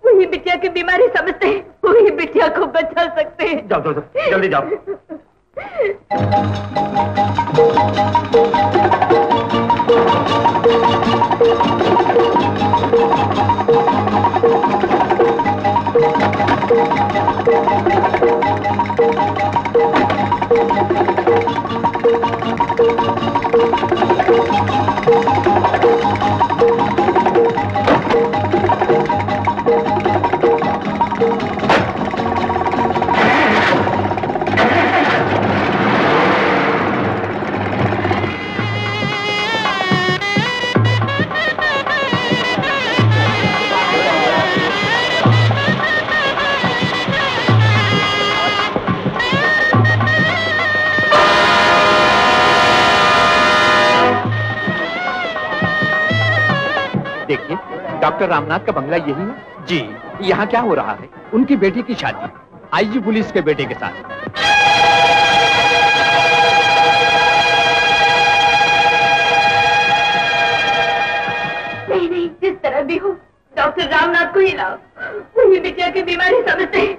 वही बिटिया की बीमारी समझते हैं, वही बिटिया को बचा सकते हैं। जाओ जाओ, जल्दी जाओ। देखिए, डॉक्टर रामनाथ का बंगला यही है जी। यहाँ क्या हो रहा है? उनकी बेटी की शादी आईजी पुलिस के बेटे के साथ। नहीं नहीं, जिस तरह भी हो डॉक्टर रामनाथ को ही लाओ। वही बिटिया की बीमारी समझते हैं।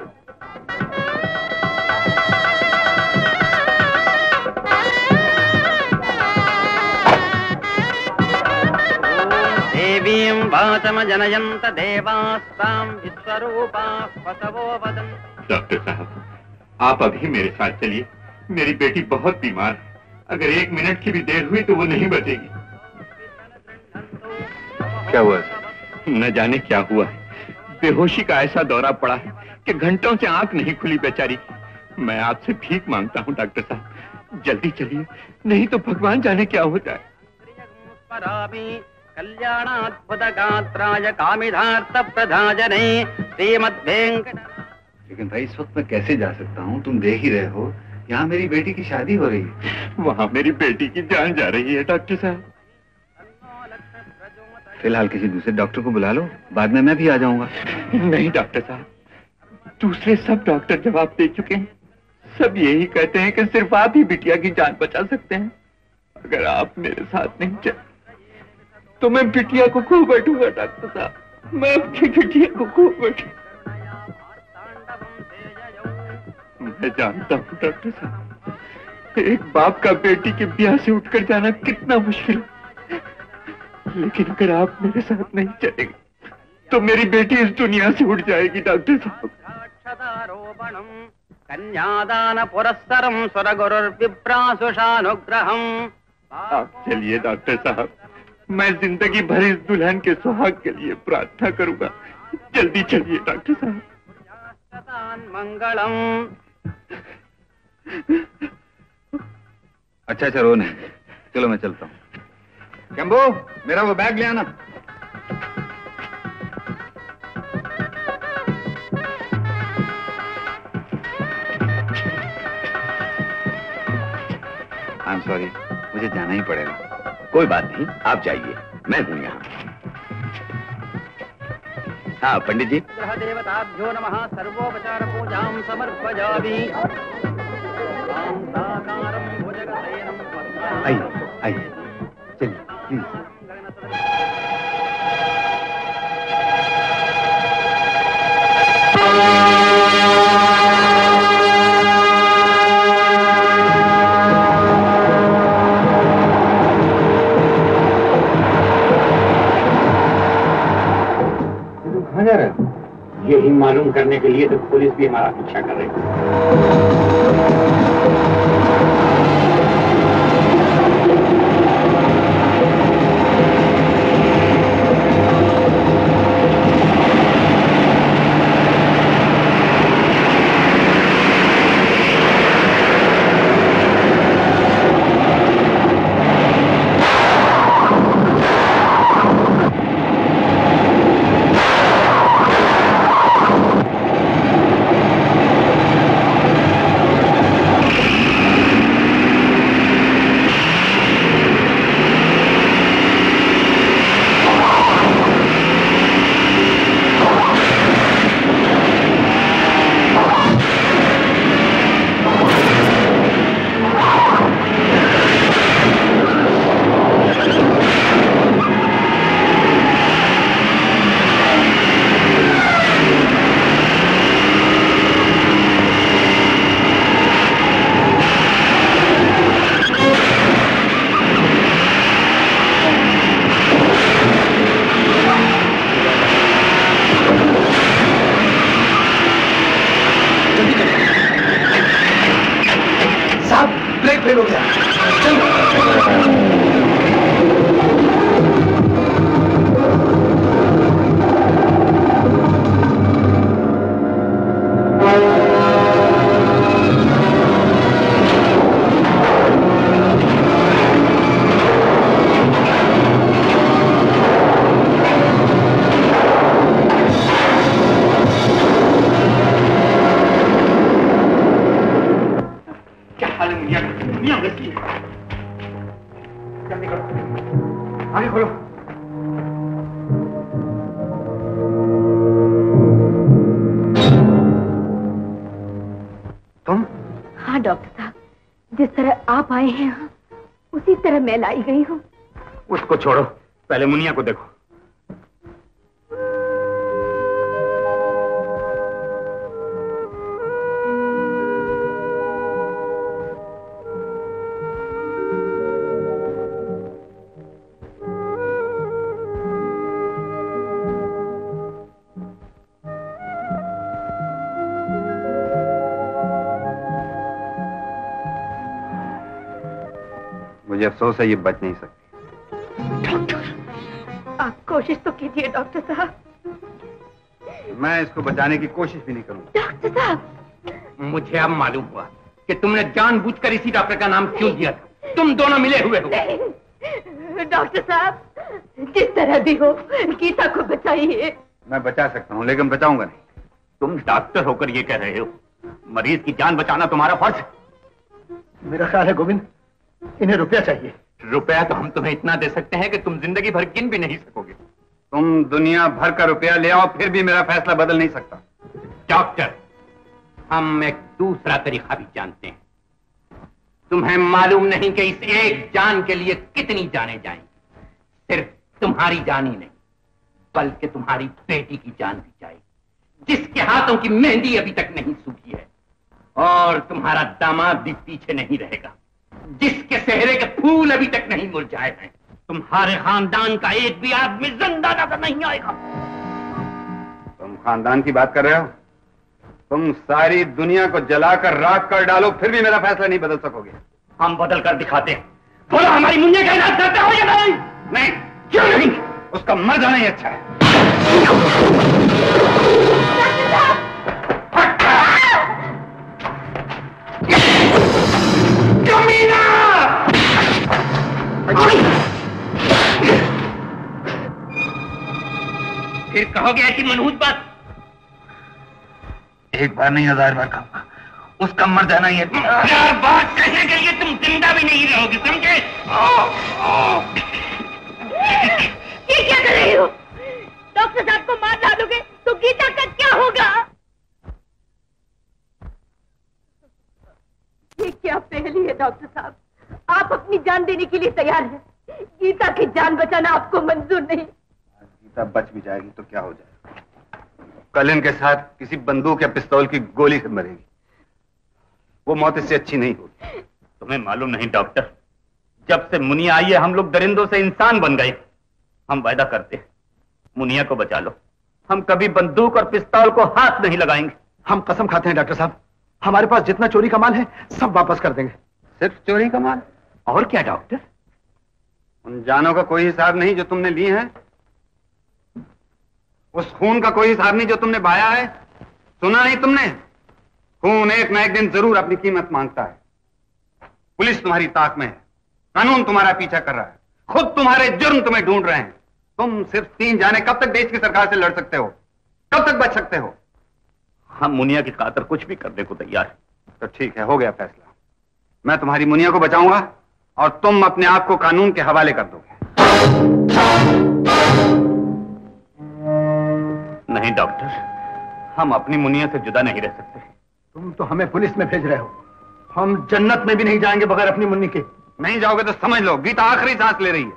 देवीं वाचम जनयंत देवास्तां विश्वरूपा पतवो वदन्। डॉक्टर साहब, आप अभी मेरे साथ चलिए। मेरी बेटी बहुत बीमार है। अगर 1 मिनट की भी देर हुई तो वो नहीं बचेगी। क्या हुआ? न जाने क्या हुआ है। बेहोशी का ऐसा दौरा पड़ा है कि घंटों से आंख नहीं खुली बेचारी। मैं आपसे भीख मांगता हूँ डॉक्टर साहब, जल्दी चलिए, नहीं तो भगवान जाने क्या होता है। कल्याणाद्भुत गात्राय कामिधार्थ प्रधाजने श्रीमद्वेंकट। लेकिन भाई इस वक्त मैं कैसे जा सकता हूँ? तुम देख ही रहे हो, यहाँ मेरी बेटी की शादी हो रही है। वहाँ मेरी बेटी की जान जा रही है डॉक्टर साहब। फिलहाल किसी दूसरे डॉक्टर को बुला लो, बाद में मैं भी आ जाऊंगा। नहीं डॉक्टर साहब, दूसरे सब डॉक्टर जवाब दे चुके हैं। सब यही कहते हैं कि सिर्फ आप ही बिटिया की जान बचा सकते हैं। अगर आप मेरे साथ नहीं चले तो मैं बिटिया को खो बैठूंगा डॉक्टर साहब। मैं अपनी बिटिया को खो बैठूंगा। मैं जानता हूँ डॉक्टर साहब, एक बाप का बेटी के ब्याह से उठकर जाना कितना मुश्किल है। लेकिन अगर आप मेरे साथ नहीं चलेंगे तो मेरी बेटी इस दुनिया से उठ जाएगी डॉक्टर साहब। कन्यादान पुरस्सरम स्वरगुरुर्विप्रासुषानुग्रहम्। आप चलिए डॉक्टर साहब, मैं जिंदगी भर इस दुल्हन के सुहाग के लिए प्रार्थना करूंगा। जल्दी चलिए डॉक्टर साहब। मंगलम। अच्छा रो नहीं, चलो मैं चलता हूँ। शंभू, मेरा वो बैग ले आना। आई एम सॉरी, मुझे जाना ही पड़ेगा। कोई बात नहीं, आप जाइए, मैं हूं यहाँ। हाँ पंडित जी। ग्रह देवताभ्यो नमः। सर्वोपचार पूजां समर्पयामि। आइए आइए, चलिए प्लीज। कहाँ जा रहे हो? यही मालूम करने के लिए तो पुलिस भी हमारा पीछा कर रही है। फेल हो गया। क्या हाल है मुनिया? दुनिया कैसी है? डॉक्टर साहब, जिस तरह आप आए हैं यहाँ, उसी तरह मैं लाई गई हूँ। उसको छोड़ो, पहले मुनिया को देखो। मुझे अफसोस है, ये बच नहीं सकती। डॉक्टर, आप कोशिश तो कीजिए डॉक्टर साहब। मैं इसको बचाने की कोशिश भी नहीं करूंगा। डॉक्टर साहब, मुझे अब मालूम हुआ कि तुमने जानबूझकर इसी डॉक्टर का नाम क्यों दिया था। तुम दोनों मिले हुए हो। नहीं डॉक्टर साहब, जिस तरह भी हो गीता को बचाइए। मैं बचा सकता हूँ, लेकिन बचाऊंगा नहीं। तुम डॉक्टर होकर ये कह रहे हो? मरीज की जान बचाना तुम्हारा फर्ज है। मेरा ख्याल है गोविंद, इन्हें रुपया चाहिए। रुपया तो हम तुम्हें इतना दे सकते हैं कि तुम जिंदगी भर गिन भी नहीं सकोगे। तुम दुनिया भर का रुपया ले आओ, फिर भी मेरा फैसला बदल नहीं सकता। डॉक्टर, हम एक दूसरा तरीका भी जानते हैं। तुम्हें मालूम नहीं कि इस एक जान के लिए कितनी जानें जाएंगी। सिर्फ तुम्हारी जान ही नहीं, बल्कि तुम्हारी बेटी की जान भी जाएगी, जिसके हाथों की मेहंदी अभी तक नहीं सूखी है। और तुम्हारा दामाद भी पीछे नहीं रहेगा, जिसके चेहरे के फूल अभी तक नहीं मुरझाए हैं। तुम्हारे खानदान का एक भी आदमी जिंदा नजर नहीं आएगा। तुम खानदान की बात कर रहे हो? तुम सारी दुनिया को जलाकर राख कर डालो, फिर भी मेरा फैसला नहीं बदल सकोगे। हम बदल कर दिखाते हैं। बोलो, हमारी मुन्ने का इलाज करते हो या नहीं? नहीं, क्यों नहीं? उसका मर जाना ही अच्छा है। फिर कहोगे ऐसी मनहूस बात? एक बार नहीं, 1000 बार कहूंगा, उसका मर जाना ही है। 1000 बार कहने के लिए तुम जिंदा भी नहीं रहोगे, समझे? ये क्या कर रही हो? डॉक्टर साहब को मार डालोगे तो गीता का क्या होगा? ये क्या पहेली है डॉक्टर साहब? आप अपनी जान देने के लिए तैयार हैं, गीता की जान बचाना आपको मंजूर नहीं। गीता बच भी जाएगी तो क्या हो जाएगा? कल इनके साथ किसी बंदूक या पिस्तौल की गोली से मरेगी। वो मौत इससे अच्छी नहीं होगी। तुम्हें मालूम नहीं डॉक्टर, जब से मुनिया आई है हम लोग दरिंदों से इंसान बन गए। हम वायदा करते हैं, मुनिया को बचा लो, हम कभी बंदूक और पिस्तौल को हाथ नहीं लगाएंगे। हम कसम खाते हैं डॉक्टर साहब, हमारे पास जितना चोरी का माल है सब वापस कर देंगे। सिर्फ चोरी का माल? और क्या डॉक्टर? उन जानों का कोई हिसाब नहीं जो तुमने ली है? उस खून का कोई हिसाब नहीं जो तुमने बहाया है? सुना नहीं तुमने? खून एक न एक दिन जरूर अपनी कीमत मांगता है। पुलिस तुम्हारी ताक में है, कानून तुम्हारा पीछा कर रहा है, खुद तुम्हारे जुर्म तुम्हें ढूंढ रहे हैं। तुम सिर्फ 3 जाने कब तक देश की सरकार से लड़ सकते हो? कब तक बच सकते हो? हम मुनिया की खातिर कुछ भी करने को तैयार है। तो ठीक है, हो गया फैसला। मैं तुम्हारी मुनिया को बचाऊंगा और तुम अपने आप को कानून के हवाले कर दोगे। नहीं डॉक्टर, हम अपनी मुनिया से जुदा नहीं रह सकते। तुम तो हमें पुलिस में भेज रहे हो, हम जन्नत में भी नहीं जाएंगे बगैर अपनी मुन्नी के। नहीं जाओगे तो समझ लो गीता आखिरी सांस ले रही है।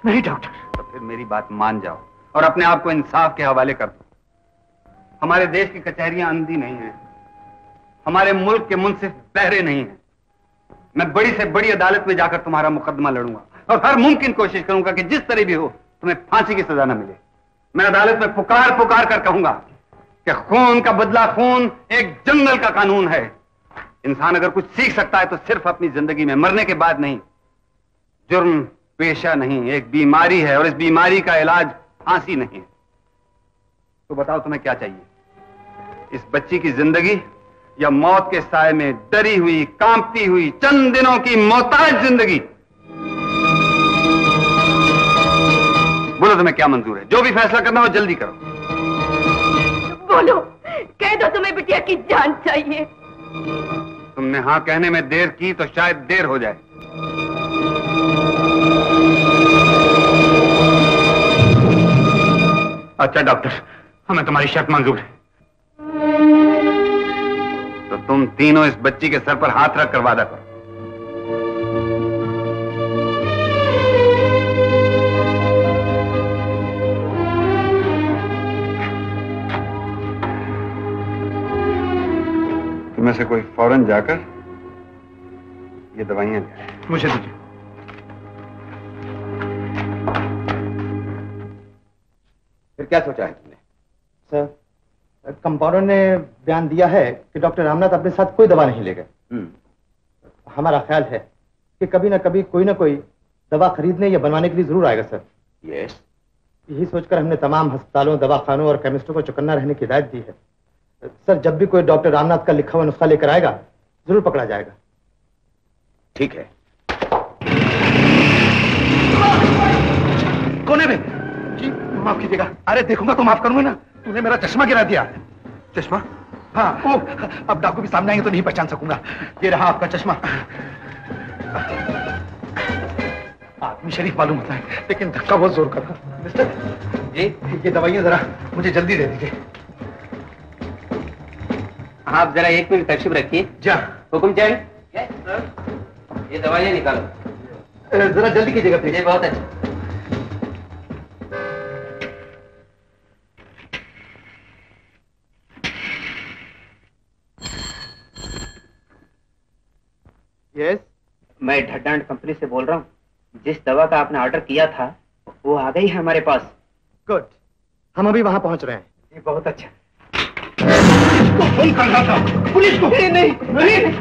नहीं डॉक्टर। तो फिर मेरी बात मान जाओ और अपने आप को इंसाफ के हवाले कर दो। हमारे देश की कचहरियां अंधी नहीं है, हमारे मुल्क के मुंसिफ बहरे नहीं है। मैं बड़ी से बड़ी अदालत में जाकर तुम्हारा मुकदमा लड़ूंगा और हर मुमकिन कोशिश करूंगा कि जिस तरह भी हो तुम्हें फांसी की सजा न मिले। मैं अदालत में पुकार पुकार कर कहूंगा कि खून का बदला खून एक जंगल का कानून है। इंसान अगर कुछ सीख सकता है तो सिर्फ अपनी जिंदगी में, मरने के बाद नहीं। जुर्म पेशा नहीं, एक बीमारी है और इस बीमारी का इलाज फांसी नहीं है। तो बताओ तुम्हें क्या चाहिए? इस बच्ची की जिंदगी या मौत के साए में डरी हुई, कांपती हुई, चंद दिनों की मोहताज जिंदगी? बोलो तुम्हें क्या मंजूर है? जो भी फैसला करना हो जल्दी करो। बोलो, कह दो तुम्हें बिटिया की जान चाहिए। तुमने हाँ कहने में देर की तो शायद देर हो जाए। अच्छा डॉक्टर, हमें तुम्हारी शर्त मंजूर है। तो तुम तीनों इस बच्ची के सर पर हाथ रख कर वादा करो। तुम्हें से कोई फौरन जाकर ये दवाइयां ले आए। मुझे दीजिए। फिर क्या सोचा है तुमने? सर, कंपाउंडर ने बयान दिया है कि डॉक्टर रामनाथ अपने साथ कोई दवा नहीं ले गए। हमारा ख्याल है कि कभी ना कभी कोई ना कोई दवा खरीदने या बनवाने के लिए जरूर आएगा सर। यस। यही सोचकर हमने तमाम अस्पतालों, दवाखानों और केमिस्टों को चौकन्ना रहने की हिदायत दी है। सर, जब भी कोई डॉक्टर रामनाथ का लिखा हुआ नुस्खा लेकर आएगा जरूर पकड़ा जाएगा। ठीक है। कोने में जी, माफ कीजिएगा। अरे देखूंगा तो माफ करूंगा ना। तूने मेरा चश्मा गिरा दिया। चश्मा? हाँ। अब डाकू भी सामने आएंगे तो नहीं पहचान सकूंगा। ये रहा आपका चश्मा। आदमी शरीफ मालूम होता है, लेकिन धक्का बहुत जोर का था। मिस्टर जी, ये दवाइयां जरा मुझे जल्दी दे दीजिए। आप जरा 1 मिनट तशरीफ रखिए। जा। हुकुम चाहिए? ये दवाइयां निकालो। जरा जल्दी कीजिएगा प्लीज। ये बहुत अच्छा। यस, मैं ढड्डा एंड कंपनी से बोल रहा हूँ। जिस दवा का आपने ऑर्डर किया था वो आ गई है हमारे पास। गुड, हम अभी वहां पहुंच रहे हैं। ये बहुत अच्छा। तो फोन कर रहा था पुलिस को। नहीं नहीं, नहीं।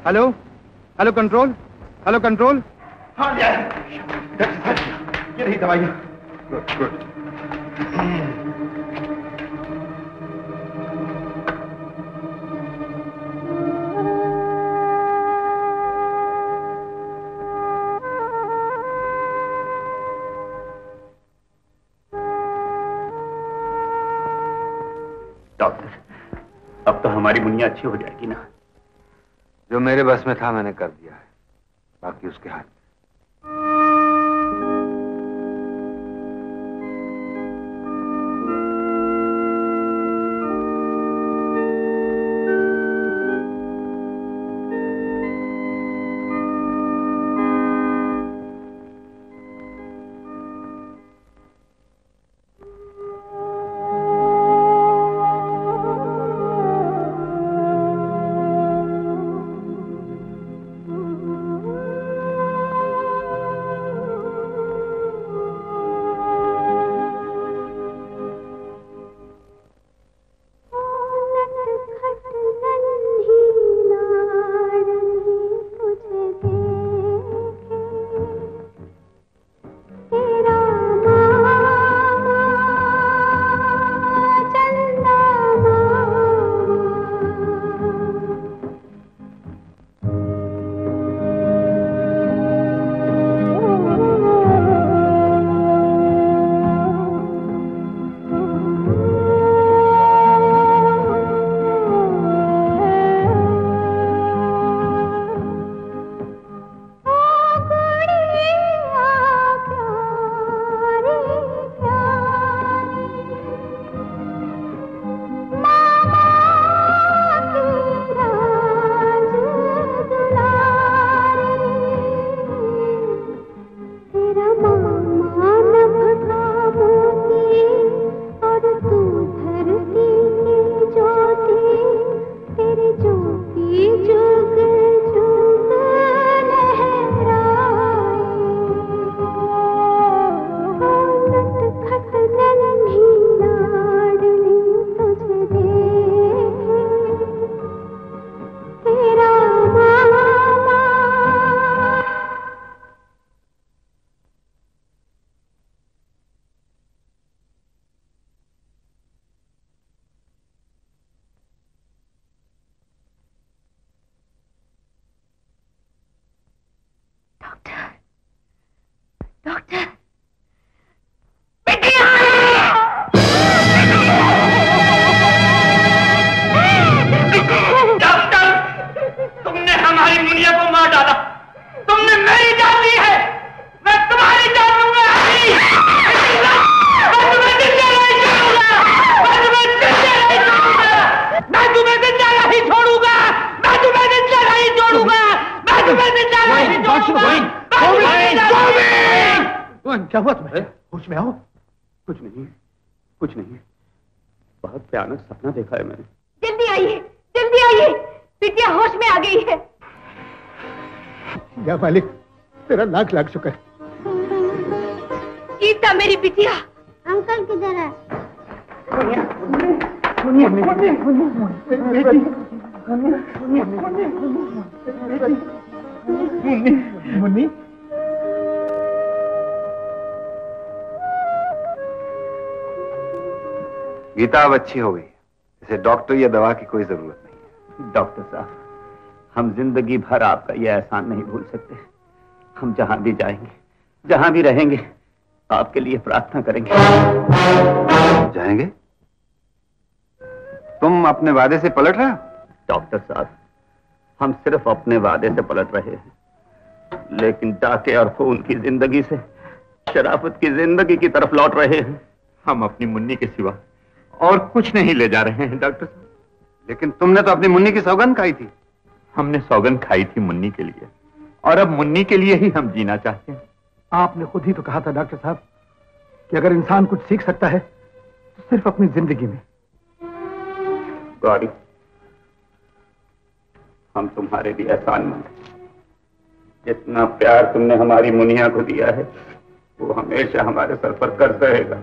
Hello hello control, hello control. हाँ ये रही दवाइयाँ। Good good. डॉक्टर, अब तो हमारी मुनिया अच्छी हो जाएगी ना? जो मेरे बस में था मैंने कर दिया है, बाकी उसके हाथ। क्या हुआ तुम्हें? होश में आओ। कुछ नहीं, कुछ नहीं। बहुत भयानक सपना देखा है मैंने। जल्दी आइए, जल्दी आइए, बिटिया होश में आ गई है। या मालिक, तेरा लाख लाख शुक्र। गीता मेरी बिटिया। अंकल किधर है? मुन्नी, गीता अब अच्छी हो गई। इसे डॉक्टर या दवा की कोई जरूरत नहीं है। डॉक्टर साहब, हम जिंदगी भर आपका यह एहसान नहीं भूल सकते। हम जहां भी जाएंगे, जहां भी रहेंगे, आपके लिए प्रार्थना करेंगे। जाएंगे? तुम अपने वादे से पलट रहे हो? डॉक्टर साहब, हम सिर्फ अपने वादे से पलट रहे हैं, लेकिन डाके और खून की जिंदगी से शराफत की जिंदगी की तरफ लौट रहे हैं। हम अपनी मुन्नी के सिवा और कुछ नहीं ले जा रहे हैं डॉक्टर साहब। लेकिन तुमने तो अपनी मुन्नी की सौगंध खाई थी। हमने सौगंध खाई थी मुन्नी के लिए, और अब मुन्नी के लिए ही हम जीना चाहते हैं। आपने खुद ही तो कहा था डॉक्टर साहब कि अगर इंसान कुछ सीख सकता है तो सिर्फ अपनी जिंदगी में। गौरी, हम तुम्हारे लिए एहसानमंद हैं। जितना प्यार तुमने हमारी मुनिया को दिया है, वो हमेशा हमारे सर पर कर्ज रहेगा।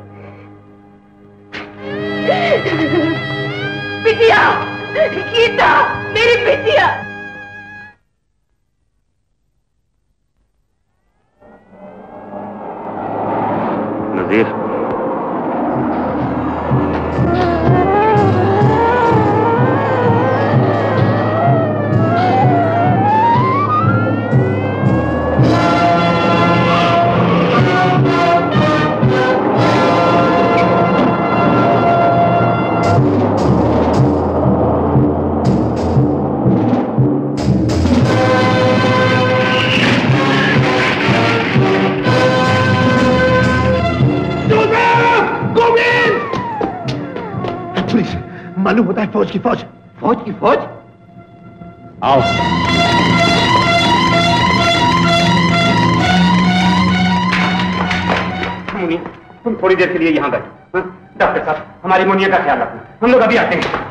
बिटिया, गीता मेरी बिटिया। नजीर, मालूम होता है फौज की फौज। फौज की फौज? आओ। मुनी, तुम थोड़ी देर के लिए यहाँ बैठो। डॉक्टर साहब, हमारी मुनिया का ख्याल रखना, हम लोग अभी आते हैं।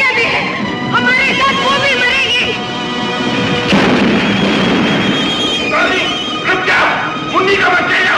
मुन्निया भी है, हमारे साथ वो भी मरेगी। रुक जाओ, मुन्नी का बचेगा।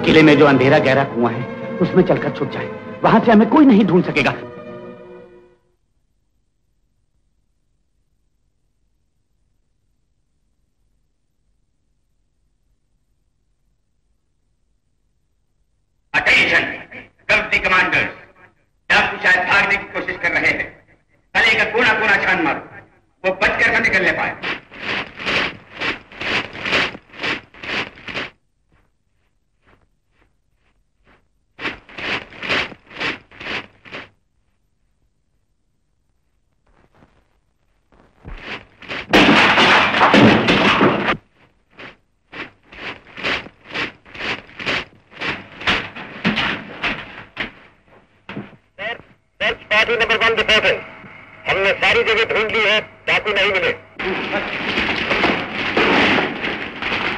किले में जो अंधेरा गहरा कुआं है उसमें चलकर छुप जाए, वहां से हमें कोई नहीं ढूंढ सकेगा। अटेंशन कंपनी कमांडर्स, डाकू शायद भागने की कोशिश कर रहे हैं। तले का कोना कोना छान मारो, वो बचकर न निकलने पाए। नंबर 1 रिपोर्ट है, हमने सारी जगह ढूंढ ली है, डाकू नहीं मिले।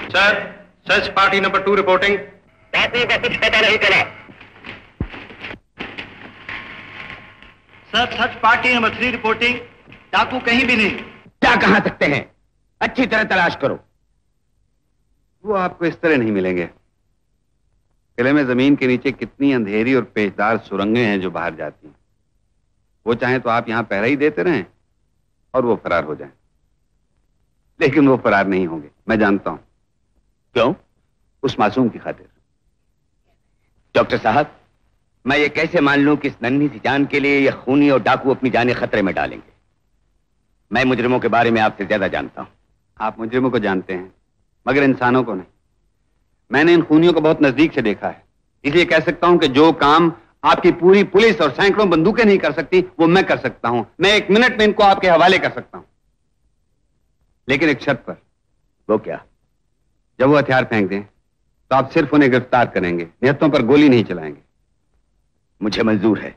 Sir, search party number 2 reporting. डाकू का कुछ पता नहीं चला। Sir, search party number 3 reporting. डाकू कहीं भी नहीं। क्या कहां सकते हैं? अच्छी तरह तलाश करो। वो आपको इस तरह नहीं मिलेंगे। किले में जमीन के नीचे कितनी अंधेरी और पेचदार सुरंगें हैं जो बाहर जाती हैं। वो चाहे तो आप यहां पहरा ही देते रहें और वो फरार हो जाएं, लेकिन वो फरार नहीं होंगे, मैं जानता हूं। क्यों? उस मासूम की खातिर। डॉक्टर साहब, मैं ये कैसे मान लूं कि इस नन्ही सी जान के लिए ये खूनी और डाकू अपनी जानें खतरे में डालेंगे? मैं मुजरिमों के बारे में आपसे ज्यादा जानता हूं। आप मुजरिमों को जानते हैं, मगर इंसानों को नहीं। मैंने इन खूनियों को बहुत नजदीक से देखा है, इसलिए कह सकता हूं कि जो काम आपकी पूरी पुलिस और सैकड़ों बंदूकें नहीं कर सकती, वो मैं कर सकता हूं। मैं 1 मिनट में इनको आपके हवाले कर सकता हूं, लेकिन एक शर्त पर। वो क्या? जब वो हथियार फेंक दें तो आप सिर्फ उन्हें गिरफ्तार करेंगे, निहत्तों पर गोली नहीं चलाएंगे। मुझे मंजूर है।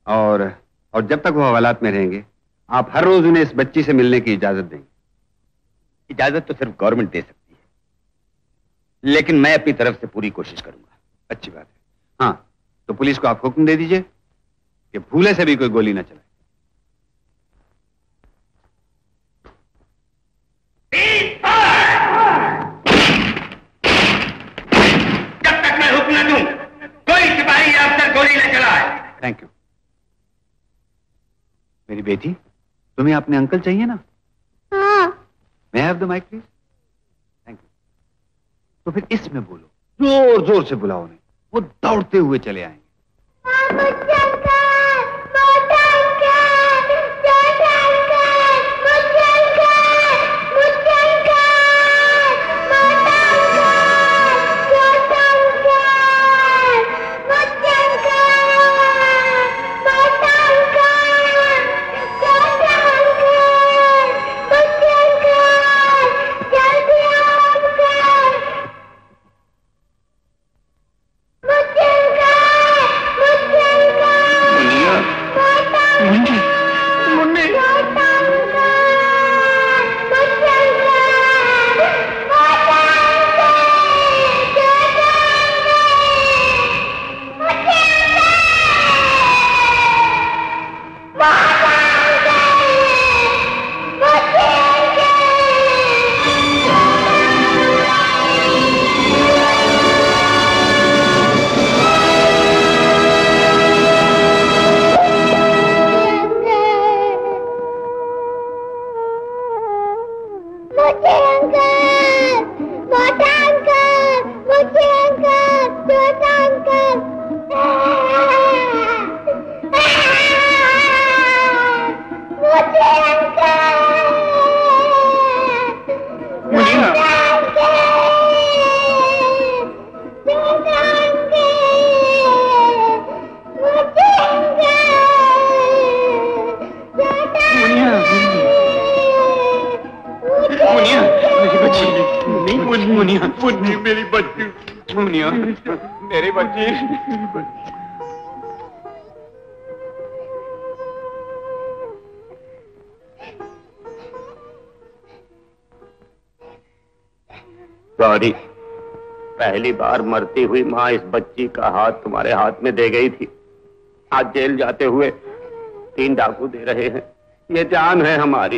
और जब तक वो हवालात में रहेंगे, आप हर रोज उन्हें इस बच्ची से मिलने की इजाजत देंगे। इजाजत तो सिर्फ गवर्नमेंट दे सकती है, लेकिन मैं अपनी तरफ से पूरी कोशिश करूंगा। अच्छी बात है। हाँ, तो पुलिस को आप हुक्म दे दीजिए कि भूले से भी कोई गोली न चलाए। जब तक मैं हुक्म न दूं, कोई सिपाही या अफसर गोली न चलाए। Thank you. मेरी बेटी, तुम्हें अपने अंकल चाहिए ना? हाँ। मैं have the mic please. Thank you. तो फिर इसमें बोलो, जोर जोर से बुलाओ उन्हें, वो दौड़ते हुए चले आएंगे। बच्ची मुनिया मुन्नी मेरी बच्ची मुनिया मेरी बच्ची गौरी, पहली बार मरती हुई माँ इस बच्ची का हाथ तुम्हारे हाथ में दे गई थी। आज जेल जाते हुए 3 डाकू दे रहे हैं। ये जान है हमारी,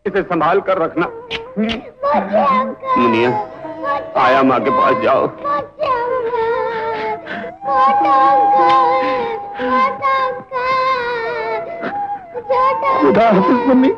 इसे संभाल कर रखना। मुनिया, आया माँ के पास जाओ। खुदा हाफिज मम्मी।